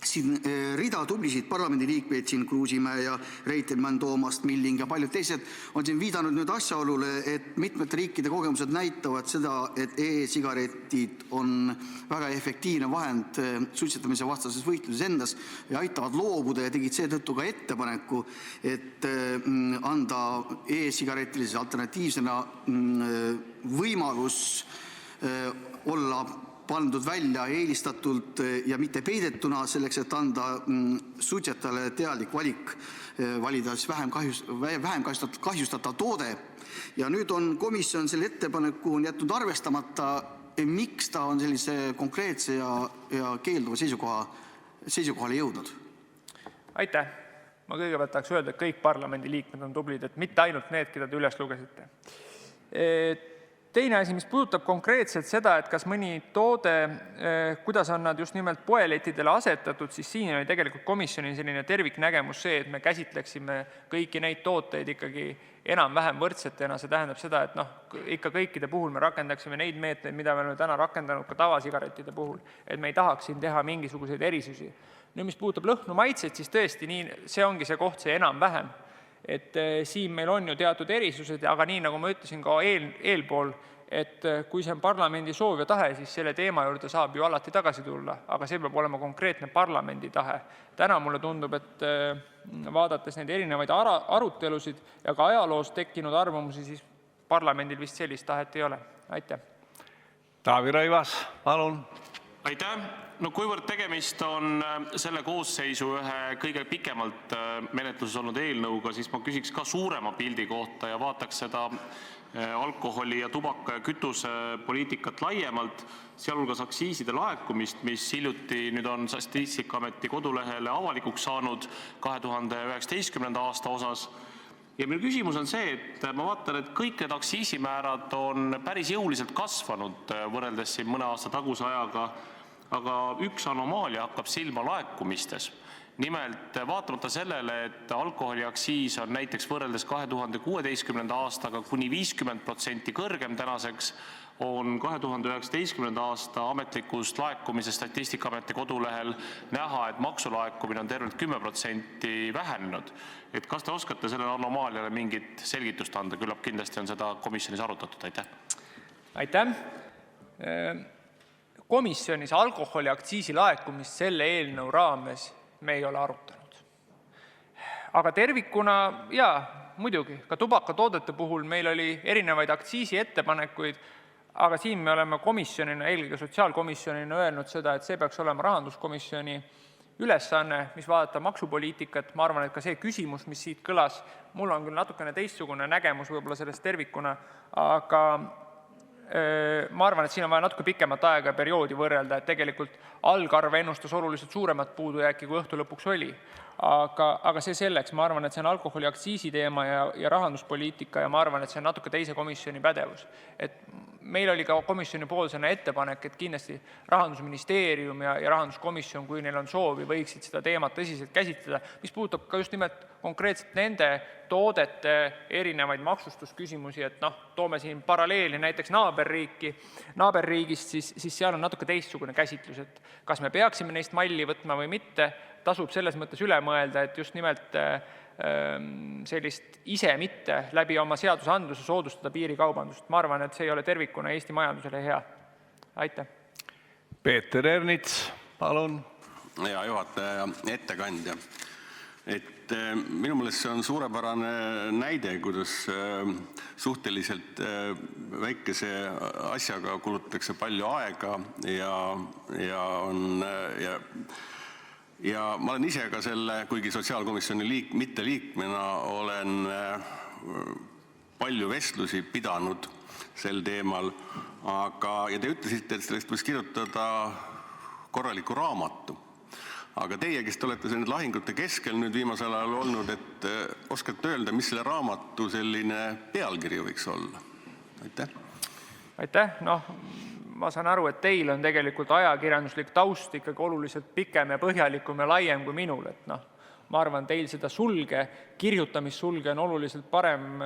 Siin rida tublisid parlamendiliikmeid, siin Kruusimäe ja Reitelmann, Toomast, Milling ja paljud teised on siin viidanud nüüd asjaolule, et mitmete riikide kogemused näitavad seda, et e-sigaretid on väga efektiivne vahend suitsetamise vastases võitluses endas ja aitavad loobuda ja tegid seetõttu ka ettepaneku, et anda e-sigaretile alternatiivsena võimalus olla pandud välja eelistatult ja mitte peidetuna selleks, et anda suitsetajale teadlik valik, valida siis vähem kahjustatav toode. Ja nüüd on komisjon selle ettepaneku jätnud arvestamata, miks ta on sellise konkreetse ja keelduva seisukohale jõudnud? Aitäh! Ma kõigepealt tahaks öelda, et kõik parlamendiliikmed on tublid, et mitte ainult need, keda te üles lugesite. Teine asi, mis puudutab konkreetselt seda, et kas mõni toode, kuidas on nad just nimelt poelettidele asetatud, siis siin oli tegelikult komisjoni selline terviknägemus see, et me käsitleksime kõiki neid tooteid ikkagi enam-vähem võrdsetena. See tähendab seda, et ikka kõikide puhul me rakendaksime neid meetmeid, mida me oleme täna rakendanud ka tavasigarettide puhul. Et me ei tahaks siin teha mingisuguseid erisusi. Nüüd, mis puudutab lõhnu maitseid, siis tõesti, see ongi see koht, see enam-vähem. Et siin meil on ju teatud erisused, aga nii nagu ma ütlesin ka eelpool, et kui see on parlamendi soov ja tahe, siis selle teema juurde saab ju alati tagasi tulla, aga see peab olema konkreetne parlamendi tahe. Täna mulle tundub, et vaadates neid erinevaid arutelusid ja ka ajaloos tekkinud arvamusi, siis parlamendil vist sellist tahet ei ole. Aitäh! Taavi Rõivas, palun! Aitäh! No kuivõrd tegemist on selle koosseisu ühe kõige pikemalt menetluses olnud eelnõuga, siis ma küsiks ka suurema pildi kohta ja vaataks seda alkoholi ja tubaka ja kütuse poliitikat laiemalt, sealhulgas aktsiiside laekumist, mis hiljuti nüüd on Statistikaameti kodulehele avalikuks saanud 2019. aasta osas. Ja minu küsimus on see, et ma vaatan, et kõik need aktsiisimäärad on päris jõuliselt kasvanud võrreldes siin mõne aasta taguse ajaga, aga üks anomaalia hakkab silma laekumistes. Nimelt, vaatamata sellele, et alkoholiaktsiis on näiteks võrreldes 2016. aastaga kuni 50% kõrgem tänaseks, on 2019. aasta ametlikust laekumisest Statistikaameti kodulehel näha, et maksulaekumine on tervelt 10% vähenenud. Et kas te oskate sellele anomaaliale mingit selgitust anda? Küllap kindlasti on seda komisjonis arutatud. Aitäh! Aitäh! Komisjonis alkoholiaktsiisi laekumist selle eelnõu raames me ei ole arutanud. Aga tervikuna, muidugi, ka tubakatoodete puhul meil oli erinevaid aktsiisi ettepanekuid, aga siin me oleme komisjonina, eelkõige sotsiaalkomisjonina öelnud seda, et see peaks olema rahanduskomisjoni ülesanne, mis vaadata maksupoliitikat. Ma arvan, et ka see küsimus, mis siit kõlas, mul on küll natukene teistsugune nägemus võib-olla sellest tervikuna, aga ma arvan, et siin on vaja natuke pikemat aega ja perioodi võrrelda, et tegelikult algarve ennustas oluliselt suuremat puudujääki, kui õhtu lõpuks oli. Aga see selleks, ma arvan, et see on alkoholiaktsiisi teema ja rahanduspoliitika ja ma arvan, et see on natuke teise komisjoni pädevus. Et meil oli ka komisjoni poolsena ettepanek, et kindlasti Rahandusministeerium ja Rahanduskomisjon, kui neil on soovi, võiksid seda teemat tõsiselt käsitleda, mis puudutab ka just nimelt konkreetselt nende toodete erinevaid maksustusküsimusi, et toome siin paralleeli näiteks naaberriigist, siis seal on natuke teistsugune käsitlus, et kas me peaksime neist malli võtma või mitte, tasub selles mõttes üle mõelda, et just nimelt sellist ise mitte läbi oma seadusandluse soodustada piirikaubandust. Ma arvan, et see ei ole tervikuna Eesti majandusele hea. Aitäh! Peeter Ernits, palun! Hea juhataja ja ettekandja. et minu meelest see on suurepärane näide, kuidas suhteliselt väikese asjaga kulutatakse palju aega ja ma olen ise ka kuigi sotsiaalkomisjoni mitteliikmena olen palju vestlusi pidanud sel teemal, ja te ütlesite, et sellest võiks kirjutada korraliku raamatu. Aga teie, kes te olete nüüd lahingute keskel nüüd viimasel ajal olnud, et oskate öelda, mis selle raamatu selline pealkiri võiks olla? Aitäh! Ma saan aru, et teil on tegelikult ajakirjanduslik taust ikkagi oluliselt pikem ja põhjalikum ja laiem kui minul. Ma arvan, teil seda kirjutamissulge on oluliselt parem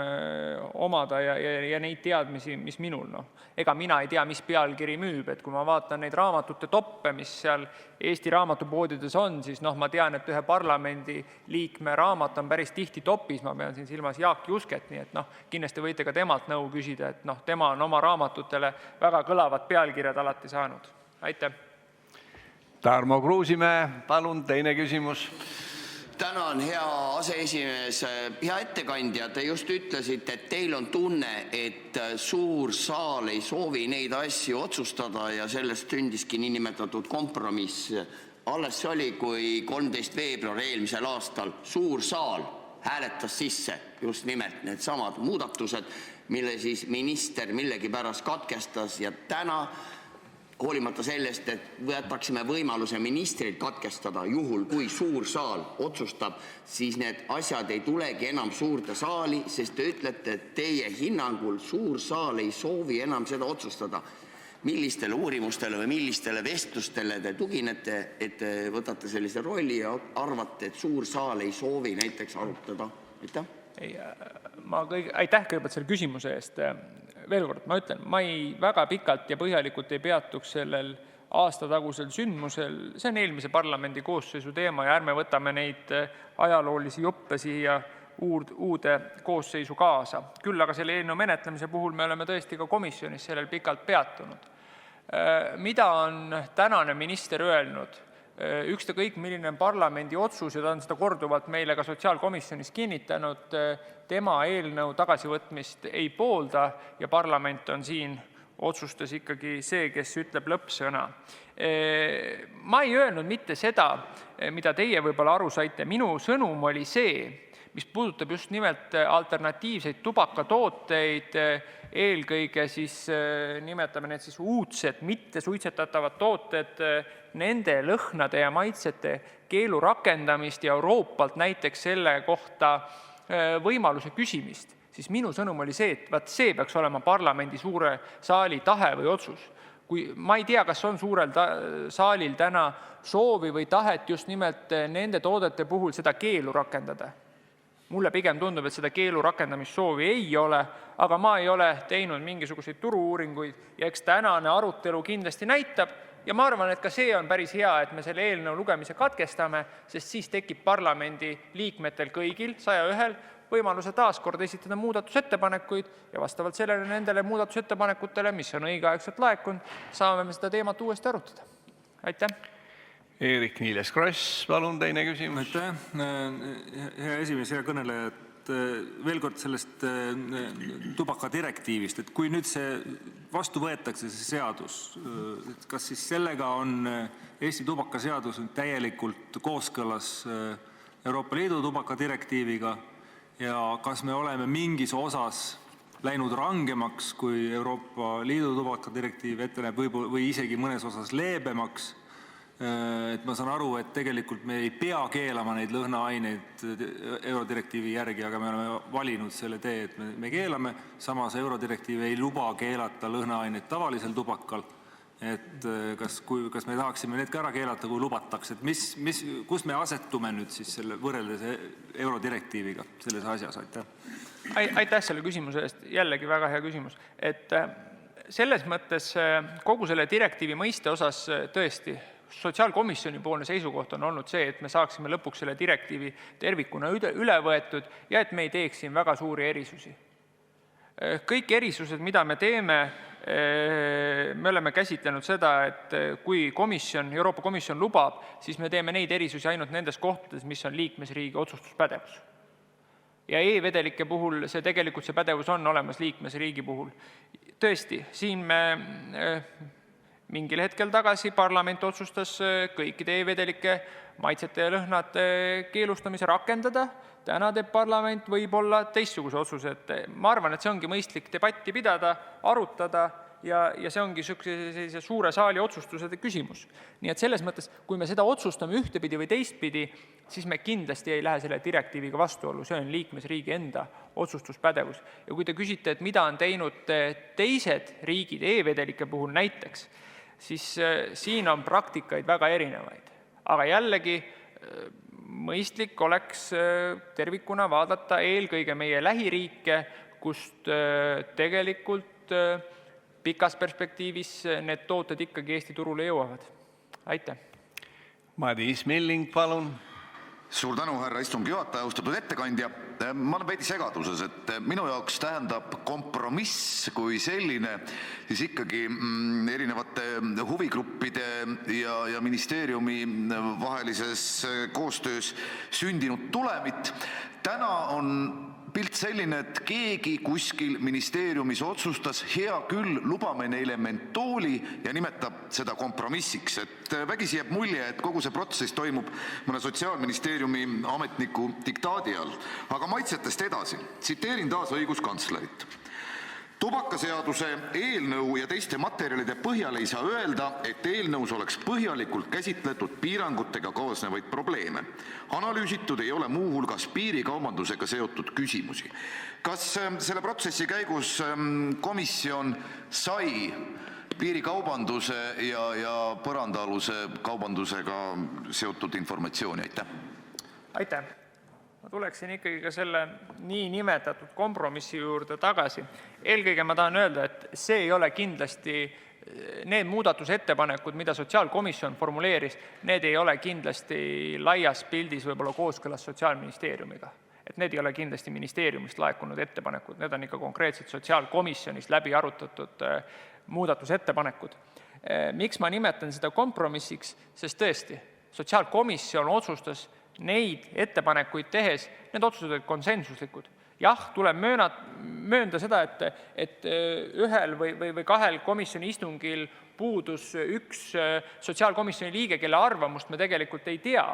omada ja neid teadmisi, mis minul. Ega mina ei tea, mis pealkiri müüb, et kui ma vaatan neid raamatute toppe, mis seal Eesti raamatupoodides on, siis ma tean, et ühe parlamendi liikme raamat on päris tihti topis, ma pean siin silmas Jaak Jusket, nii et kindlasti võite ka temalt nõu küsida, et tema on oma raamatutele väga kõlavad pealkirjad alati saanud. Aitäh! Tarmo Kruusimäe, palun, teine küsimus. Tänan, hea aseesimees. Hea ettekandja, te just ütlesite, et teil on tunne, et suur saal ei soovi neid asju otsustada ja sellest sündiski niinimetatud kompromiss. Alles see oli, kui 13. veebruar eelmisel aastal suur saal hääletas sisse just nimelt need samad muudatused, mille siis minister millegipärast katkestas ja täna hoolimata sellest, et võtaksime võimaluse ministrit katkestada juhul, kui suur saal otsustab, siis need asjad ei tulegi enam suurde saali, sest te ütlete, et teie hinnangul suur saal ei soovi enam seda otsustada. Millistele uurimustele või millistele vestlustele te tuginete, et te võtate sellise rolli ja arvate, et suur saal ei soovi näiteks arutada? Aitäh! Aitäh kõigepealt selle küsimuse eest. Veel kord, ma ütlen, ma väga pikalt ja põhjalikult ei peatuks sellel aastatagusel sündmusel. See on eelmise parlamendi koosseisu teema ja ärme võtame neid ajaloolisi juppe siia uude koosseisu kaasa. Küll aga selle eelnõu menetlemise puhul me oleme tõesti ka komisjonis sellel pikalt peatunud. Mida on tänane minister öelnud? Ükskõik milline parlamendi otsus ja ta on seda korduvalt meile ka sotsiaalkomisjonis kinnitanud, tema eelnõu tagasivõtmist ei poolda ja parlament on siin otsustas ikkagi see, kes ütleb lõppsõna. Ma ei öelnud mitte seda, mida teie võib-olla aru saite. Minu sõnum oli see, mis puudutab just nimelt alternatiivseid tubakatooteid, eelkõige siis nimetame need siis uudsed, mitte suitsetatavad tooted, nende lõhnade ja maitsete keelu rakendamist ja Euroopalt näiteks selle kohta võimaluse küsimist, siis minu sõnum oli see, et see peaks olema parlamendi suure saali tahe või otsus. Ma ei tea, kas on suurel saalil täna soovi või tahet just nimelt nende toodete puhul seda keelu rakendada. Mulle pigem tundub, et seda keelu rakendamissoovi ei ole, aga ma ei ole teinud mingisuguseid turu-uuringuid ja eks tänane arutelu kindlasti näitab ja ma arvan, et ka see on päris hea, et me selle eelnõu lugemise katkestame, sest siis tekib parlamendi liikmetel kõigil 101 võimaluse taaskord esitada muudatusettepanekuid ja vastavalt sellele nendele muudatusettepanekutele, mis on õigeaegselt laekunud, saame me seda teemat uuesti arutada. Aitäh! Eerik-Niiles Kross, palun teine küsimus. Aitäh, hea esimees, hea kõneleja. Veel kord sellest tubakadirektiivist, et kui nüüd see vastu võetakse, see seadus, kas siis sellega on Eesti tubakaseadus täielikult kooskõlas Euroopa Liidu tubakadirektiiviga ja kas me oleme mingis osas läinud rangemaks, kui Euroopa Liidu tubakadirektiiv ette näeb või isegi mõnes osas leebemaks? Et ma saan aru, et tegelikult me ei pea keelama neid lõhnaaineid eurodirektiivi järgi, aga me oleme valinud selle tee, et me keelame, samas eurodirektiiv ei luba keelata lõhnaaineid tavalisel tubakal. Et kas me tahaksime need ka ära keelata, kui lubatakse? Kus me asetume nüüd siis võrreldes eurodirektiiviga selles asjas? Aitäh selle küsimuse eest. Jällegi väga hea küsimus. Et selles mõttes kogu selle direktiivi mõiste osas tõesti sotsiaalkomisjoni poolne seisukoht on olnud see, et me saaksime lõpuks selle direktiivi tervikuna üle võetud ja et me ei teeks siin väga suuri erisusi. Kõik erisused, mida me teeme, me oleme käsitlenud seda, et kui Euroopa Komisjon lubab, siis me teeme neid erisusi ainult nendes kohtades, mis on liikmesriigi otsustuspädevus. Ja e-vedelike puhul see pädevus on olemas liikmesriigi puhul. Tõesti, siin me mingil hetkel tagasi parlament otsustas kõikide e-vedelike maitsete ja lõhnade keelustamise rakendada. Täna teeb parlament võib-olla teistsuguse otsuse. Ma arvan, et see ongi mõistlik debatti pidada, arutada ja see ongi sellise suure saali otsustuse küsimus. Nii et selles mõttes, kui me seda otsustame ühtepidi või teistpidi, siis me kindlasti ei lähe selle direktiiviga vastuollu. See on liikmesriigi enda otsustuspädevus. Ja kui te küsite, et mida on teinud teised riigid e-vedelike puhul näiteks, siis siin on praktikaid väga erinevaid. Aga jällegi mõistlik oleks tervikuna vaadata eelkõige meie lähiriike, kust tegelikult pikas perspektiivis need tooted ikkagi Eesti turule jõuavad. Aitäh! Madis Milling, palun! Suur tänu, härra istungi juhataja, austatud ettekandja. Ma olen veidi segaduses, et minu jaoks tähendab kompromiss kui selline siis ikkagi erinevate huvigruppide ja ministeeriumi vahelises koostöös sündinud tulemit. Täna on pilt selline, et keegi kuskil ministeeriumis otsustas, hea küll, lubame neile mentooli ja nimetab seda kompromissiks. Et vägisi jääb mulje, et kogu see protsess toimub mõne Sotsiaalministeeriumi ametniku diktaadi all. Aga maitsetest edasi. Tsiteerin taas õiguskantslerit. Tubakaseaduse eelnõu ja teiste materjalide põhjal ei saa öelda, et eelnõus oleks põhjalikult käsitletud piirangutega kaasnevaid probleeme. Analüüsitud ei ole muu hulgas piirikaubandusega seotud küsimusi. Kas selle protsessi käigus komisjon sai piirikaubanduse ja põrandaaluse kaubandusega seotud informatsiooni? Aitäh! Ma tuleksin ikkagi ka selle nii nimetatud kompromissi juurde tagasi. Eelkõige ma tahan öelda, et see ei ole kindlasti, need muudatusettepanekud, mida sotsiaalkomisjon formuleeris, need ei ole kindlasti laias pildis võib-olla kooskõlas Sotsiaalministeeriumiga. Et need ei ole kindlasti ministeeriumist laekunud ettepanekud, need on ikka konkreetselt sotsiaalkomisjonis läbi arutatud muudatusettepanekud. Miks ma nimetan seda kompromissiks? Sest tõesti, sotsiaalkomisjon otsustas neid ettepanekuid tehes, need otsused olid konsensuslikud. Jah, tuleb möönda seda, et ühel või kahel komisjoni istungil puudus üks sotsiaalkomisjoni liige, kelle arvamust me tegelikult ei tea.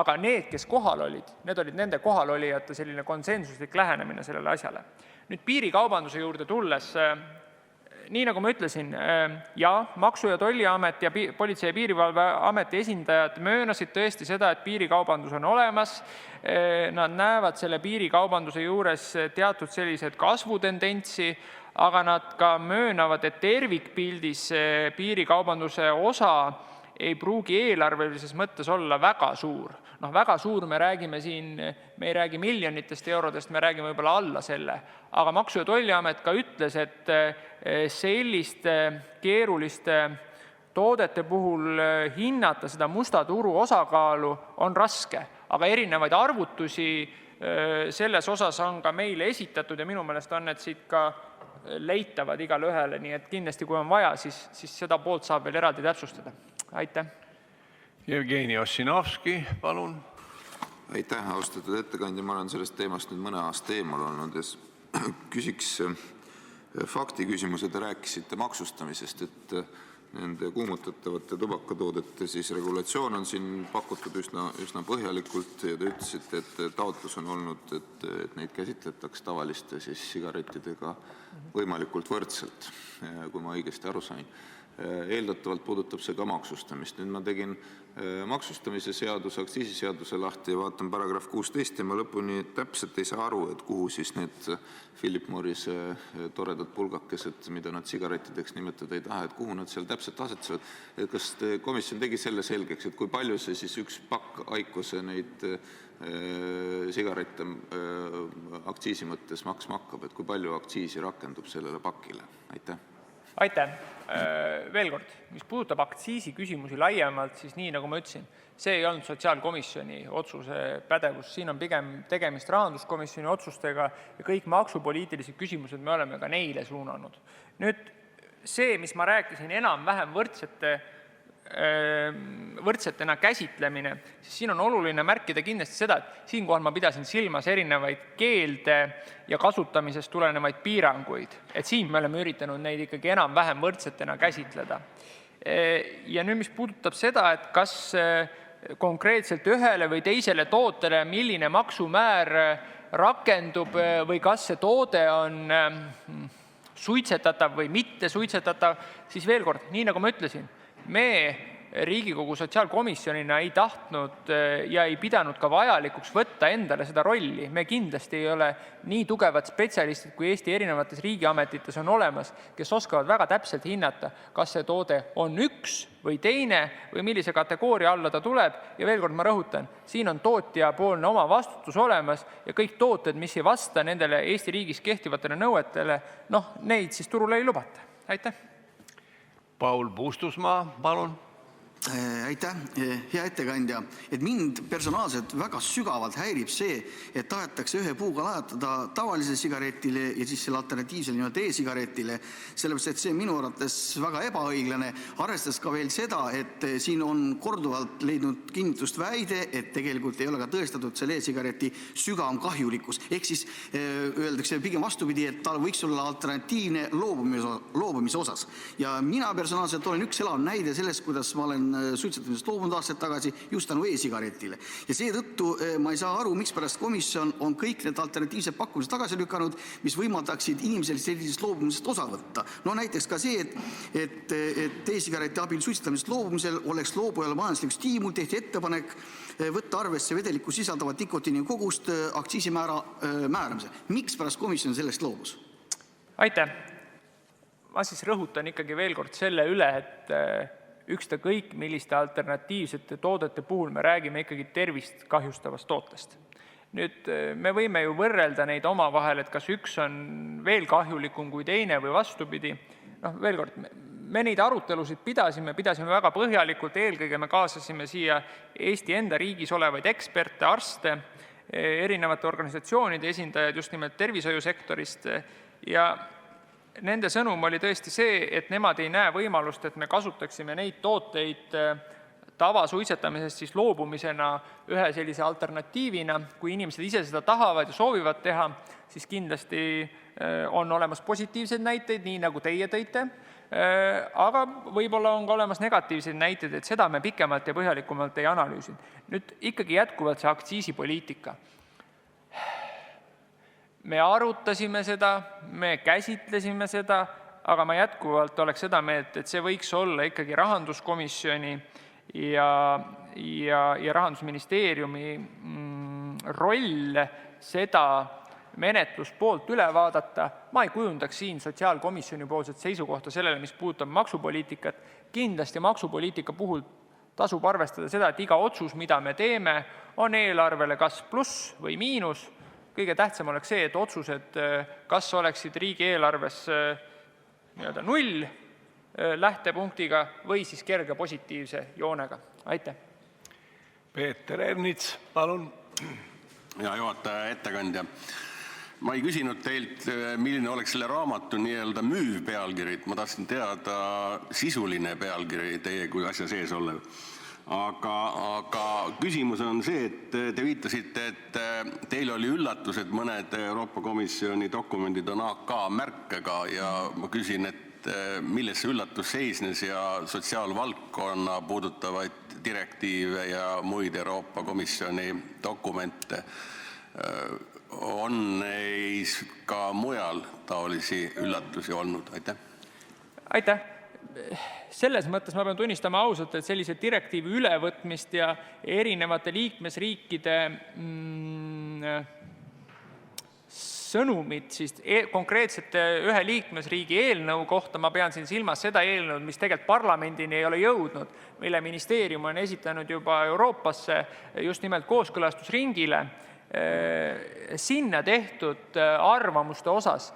Aga need, kes kohal olid, need olid nende kohalolijate selline konsensuslik lähenemine sellele asjale. Nüüd piirikaubanduse juurde tulles, nii nagu ma ütlesin, Maksu- ja Tolliamet ja Politsei- ja Piirivalveameti esindajad möönasid tõesti seda, et piirikaubandus on olemas. Nad näevad selle piirikaubanduse juures teatud sellised kasvutendentsi, aga nad ka möönavad, et tervikpildis piirikaubanduse osa ei pruugi eelarvelises mõttes olla väga suur. Väga suur me räägime siin, me ei räägi miljonitest eurodest, me räägime võib-olla alla selle. Aga Maksu- ja Tolliamet ka ütles, et selliste keeruliste toodete puhul hinnata seda musta turu osakaalu on raske. Aga erinevaid arvutusi selles osas on ka meile esitatud ja minu meelest on need siit ka leitavad igale ühele, nii et kindlasti kui on vaja, siis seda poolt saab veel eraldi täpsustada. Aitäh! Jevgeni Ossinovski, palun! Aitäh, austatud ettekandja! Ma olen sellest teemast nüüd mõne aasta eemal olnud ja küsiks fakti küsimuse. Te rääkisite maksustamisest, et nende kuumutatavate tubakatoodete regulatsioon on siin pakutud üsna põhjalikult ja te ütlesite, et taotlus on olnud, et neid käsitletaks tavaliste sigarettidega võimalikult võrdselt, kui ma õigesti aru sain. Eeldatavalt puudutab see ka maksustamist. Nüüd ma tegin maksustamise seaduse, aktsiisiseaduse lahti ja vaatan paragrahv 16 ja ma lõpuni täpselt ei saa aru, et kuhu siis need Philip Morrise toredad pulgakesed, mida nad sigarettideks nimetada ei taha, et kuhu nad seal täpselt asetsevad. Kas komisjon tegi selle selgeks, et kui palju see siis üks pakk Aikose neid sigarette aktsiisi mõttes maksma hakkab, et kui palju aktsiisi rakendub sellele pakile? Aitäh! Veel kord, mis puudutab aktsiisi küsimusi laiemalt, siis nii nagu ma ütlesin, see ei olnud sotsiaalkomisjoni otsuse pädevus, siin on pigem tegemist rahanduskomisjoni otsustega ja kõik maksupoliitilised küsimused me oleme ka neile suunanud. Nüüd see, mis ma rääkisin, enam-vähem võrdsetena käsitlemine, siis siin on oluline märkida kindlasti seda, et siinkohal ma pidasin silmas erinevaid keelde ja kasutamisest tulenevaid piiranguid. Et siin me oleme üritanud neid ikkagi enam-vähem võrdsetena käsitleda. Ja nüüd, mis puudutab seda, et kas konkreetselt ühele või teisele tootele, milline maksumäär rakendub või kas see toode on suitsetatav või mitte suitsetatav, siis veel kord, nii nagu ma ütlesin, me Riigikogu sotsiaalkomisjonina ei tahtnud ja ei pidanud ka vajalikuks võtta endale seda rolli. Me kindlasti ei ole nii tugevad spetsialistid, kui Eesti erinevates riigiametites on olemas, kes oskavad väga täpselt hinnata, kas see toode on üks või teine või millise kategooria alla ta tuleb. Ja veel kord ma rõhutan, siin on tootjapoolne oma vastutus olemas ja kõik tooted, mis ei vasta nendele Eesti riigis kehtivatele nõuetele, neid siis turule ei lubata. Aitäh! Paul Puustusmaa, palun! Aitäh, hea ettekandja. Et mind personaalselt väga sügavalt häirib see, et tahetakse ühe puuga lajatada tavalisele sigaretile ja siis selle alternatiivsele e-sigaretile, sellepärast et see minu arvates väga ebaõiglane, arvestades ka veel seda, et siin on korduvalt leidnud kinnitust väide, et tegelikult ei ole ka tõestatud selle e-sigareti sügavam kahjulikkus. Ehk siis öeldakse pigem vastupidi, et tal võiks olla alternatiivne loobumise osas. Ja mina personaalselt olen üks elav näide sellest, kuidas ma olen suitsetamisest loobunud aastaid tagasi just tänu e-sigaretile. Ja seetõttu ma ei saa aru, miks pärast komisjon on kõik need alternatiivsed pakkumised tagasi lükanud, mis võimaldaksid inimesel sellisest loobumisest osa võtta. Näiteks ka see, et e-sigareti abil suitsetamisest loobumisel oleks loobujale majanduslik stiimul, tehti ettepanek võtta arvesse vedelikku sisaldavat nikotiini kogust aktsiisimäära määramisel. Miks pärast komisjon sellest loobus? Aitäh! Ma siis rõhutan ikkagi veel kord selle üle, et ükskõik milliste alternatiivsete toodete puhul me räägime ikkagi tervist kahjustavast tootest. Nüüd me võime ju võrrelda neid omavahel, et kas üks on veel kahjulikum kui teine või vastupidi. Veel kord, me neid arutelusid pidasime väga põhjalikult, eelkõige me kaasasime siia Eesti enda riigis olevaid eksperte, arste, erinevate organisatsioonide esindajad just nimelt tervishoiusektorist ja nende sõnum oli tõesti see, et nemad ei näe võimalust, et me kasutaksime neid tooteid tavasuitsetamisest siis loobumisena ühe sellise alternatiivina. Kui inimesed ise seda tahavad ja soovivad teha, siis kindlasti on olemas positiivseid näiteid, nii nagu teie tõite, aga võib-olla on ka olemas negatiivseid näiteid, et seda me pikemalt ja põhjalikumalt ei analüüsinud. Nüüd ikkagi jätkuvalt see aktsiisipoliitika. Me arutasime seda, me käsitlesime seda, aga ma jätkuvalt oleks seda meelt, et see võiks olla ikkagi rahanduskomisjoni ja Rahandusministeeriumi roll seda menetluspoolt üle vaadata. Ma ei kujundaks siin sotsiaalkomisjoni poolset seisukohta sellele, mis puudutab maksupoliitikat. Kindlasti maksupoliitika puhul tasub arvestada seda, et iga otsus, mida me teeme, on eelarvele kas pluss või miinus. Kõige tähtsam oleks see, et otsused kas oleksid riigieelarves null lähtepunktiga või siis kerge positiivse joonega. Aitäh! Peeter Ernits, palun! Hea juhataja, ettekandja. Ma ei küsinud teilt, milline oleks selle raamatu nii-öelda müüv pealkiri. Ma tahtsin teada sisuline pealkiri teie kui asja sees olev. Aga küsimus on see, et te viitasite, et teil oli üllatus, et mõned Euroopa Komisjoni dokumendid on AK-märkega ja ma küsin, et milles see üllatus seisnes ja sotsiaalvaldkonna puudutavaid direktiive ja muid Euroopa Komisjoni dokumente on neis ka mujal taolisi üllatusi olnud? Aitäh! Aitäh! Selles mõttes ma pean tunnistama ausalt, et sellise direktiivi ülevõtmist ja erinevate liikmesriikide sõnumid siis konkreetsete ühe liikmesriigi eelnõu kohta, ma pean siin silmas seda eelnõu, mis tegelikult parlamendini ei ole jõudnud, mille ministeerium on esitanud juba Euroopasse just nimelt kooskõlastusringile, sinna tehtud arvamuste osas.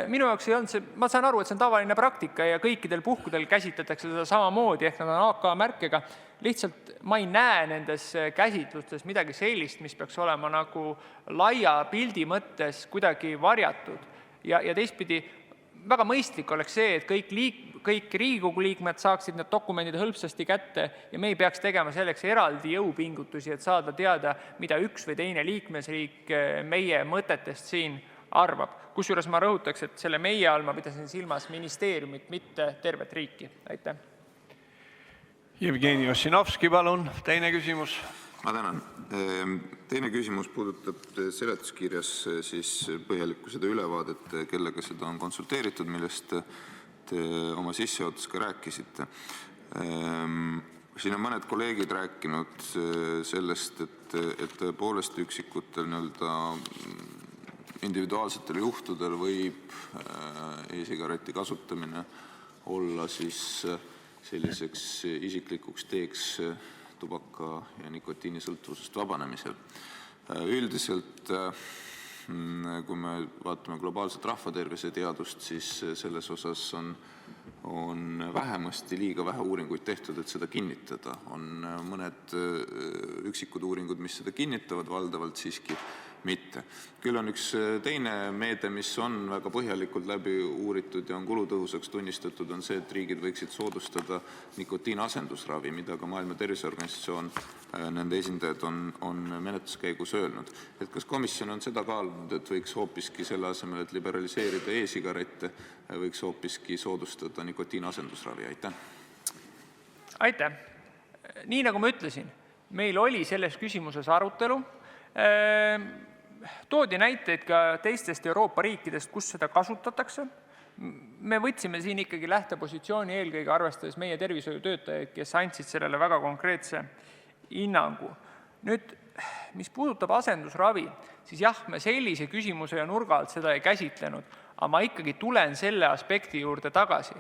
Minu jaoks ei olnud see, ma saan aru, et see on tavaline praktika ja kõikidel puhkudel käsitletakse seda samamoodi, ehk nad on AK-märkega. Lihtsalt ma ei näe nendes käsitlustes midagi sellist, mis peaks olema nagu laia pildi mõttes kuidagi varjatud. Ja teistpidi, väga mõistlik oleks see, et kõik Riigikogu liikmed saaksid need dokumendid hõlpsasti kätte ja me ei peaks tegema selleks eraldi jõupingutusi, et saada teada, mida üks või teine liikmesriik meie mõtetest siin arvab. Kusjuures ma rõhutaks, et selle meie all ma pidasin silmas ministeeriumit, mitte tervet riiki. Aitäh. Jevgeni Ossinovski, palun, teine küsimus. Ma tänan. Teine küsimus puudutab seletuskirjas siis põhjalikku seda ülevaadet, kellega seda on konsulteeritud, millest te oma sissejuhatuses ka rääkisite. Siin on mõned kolleegid rääkinud sellest, et tõepoolest üksikutel individuaalsetel juhtudel võib e-sigareti kasutamine olla siis selliseks isiklikuks teeks tubaka- ja nikotiinisõltuvusest vabanemisel. Üldiselt, kui me vaatame globaalset rahvatervise teadust, siis selles osas on vähemasti liiga vähe uuringuid tehtud, et seda kinnitada. On mõned üksikud uuringud, mis seda kinnitavad, valdavalt siiski mitte. Küll on üks teine meede, mis on väga põhjalikult läbi uuritud ja on kulutõhusaks tunnistatud, on see, et riigid võiksid soodustada nikotiinasendusravi, mida ka Maailma Terviseorganisatsioon, nende esindajad on menetluskäigus öelnud. Et kas komisjon on seda kaalunud, et võiks hoopiski selle asemel, et liberaliseerida e-sigarette, võiks hoopiski soodustada nikotiinasendusravi? Aitäh. Aitäh. Nii nagu ma ütlesin, meil oli selles küsimuses arutelu. Toodi näiteid ka teistest Euroopa riikidest, kus seda kasutatakse. Me võtsime siin ikkagi lähtepositsiooni eelkõige arvestades meie tervishoiutöötajaid, kes andsid sellele väga konkreetse hinnangu. Nüüd, mis puudutab asendusravi, siis jah, me sellise küsimuse ja nurga alt seda ei käsitlenud, aga ma ikkagi tulen selle aspekti juurde tagasi.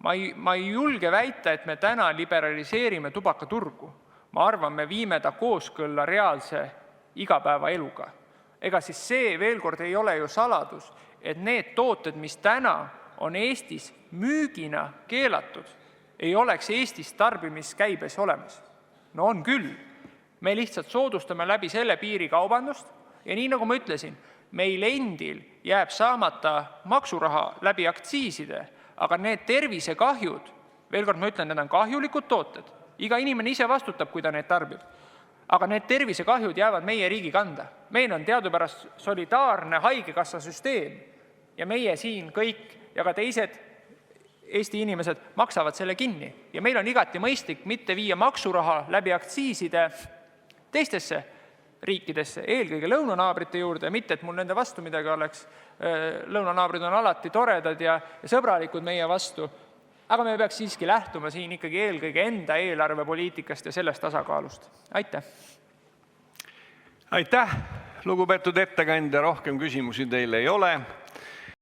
Ma ei julge väita, et me täna liberaliseerime tubakaturgu. Ma arvan, me viime ta kooskõlla reaalse igapäevaeluga. Ega siis see veel kord ei ole ju saladus, et need tooted, mis täna on Eestis müügina keelatud, ei oleks Eestis tarbimiskäibes olemas. No on küll. Me lihtsalt soodustame läbi selle piirikaubandust ja nii nagu ma ütlesin, meil endil jääb saamata maksuraha läbi aktsiiside, aga need tervisekahjud, veel kord ma ütlen, need on kahjulikud tooted. Iga inimene ise vastutab, kui ta need tarbib. Aga need tervisekahjud jäävad meie riigi kanda. Meil on teadupärast solidaarne haigekassasüsteem ja meie siin kõik ja ka teised Eesti inimesed maksavad selle kinni. Ja meil on igati mõistlik mitte viia maksuraha läbi aktsiiside teistesse riikidesse, eelkõige lõunanaabrite juurde, mitte et mul nende vastu midagi oleks. Lõunanaabrid on alati toredad ja sõbralikud meie vastu. Aga me peaks siiski lähtuma siin ikkagi eelkõige enda eelarvepoliitikast ja sellest tasakaalust. Aitäh! Aitäh, lugupeetud ettekandja, rohkem küsimusi teile ei ole.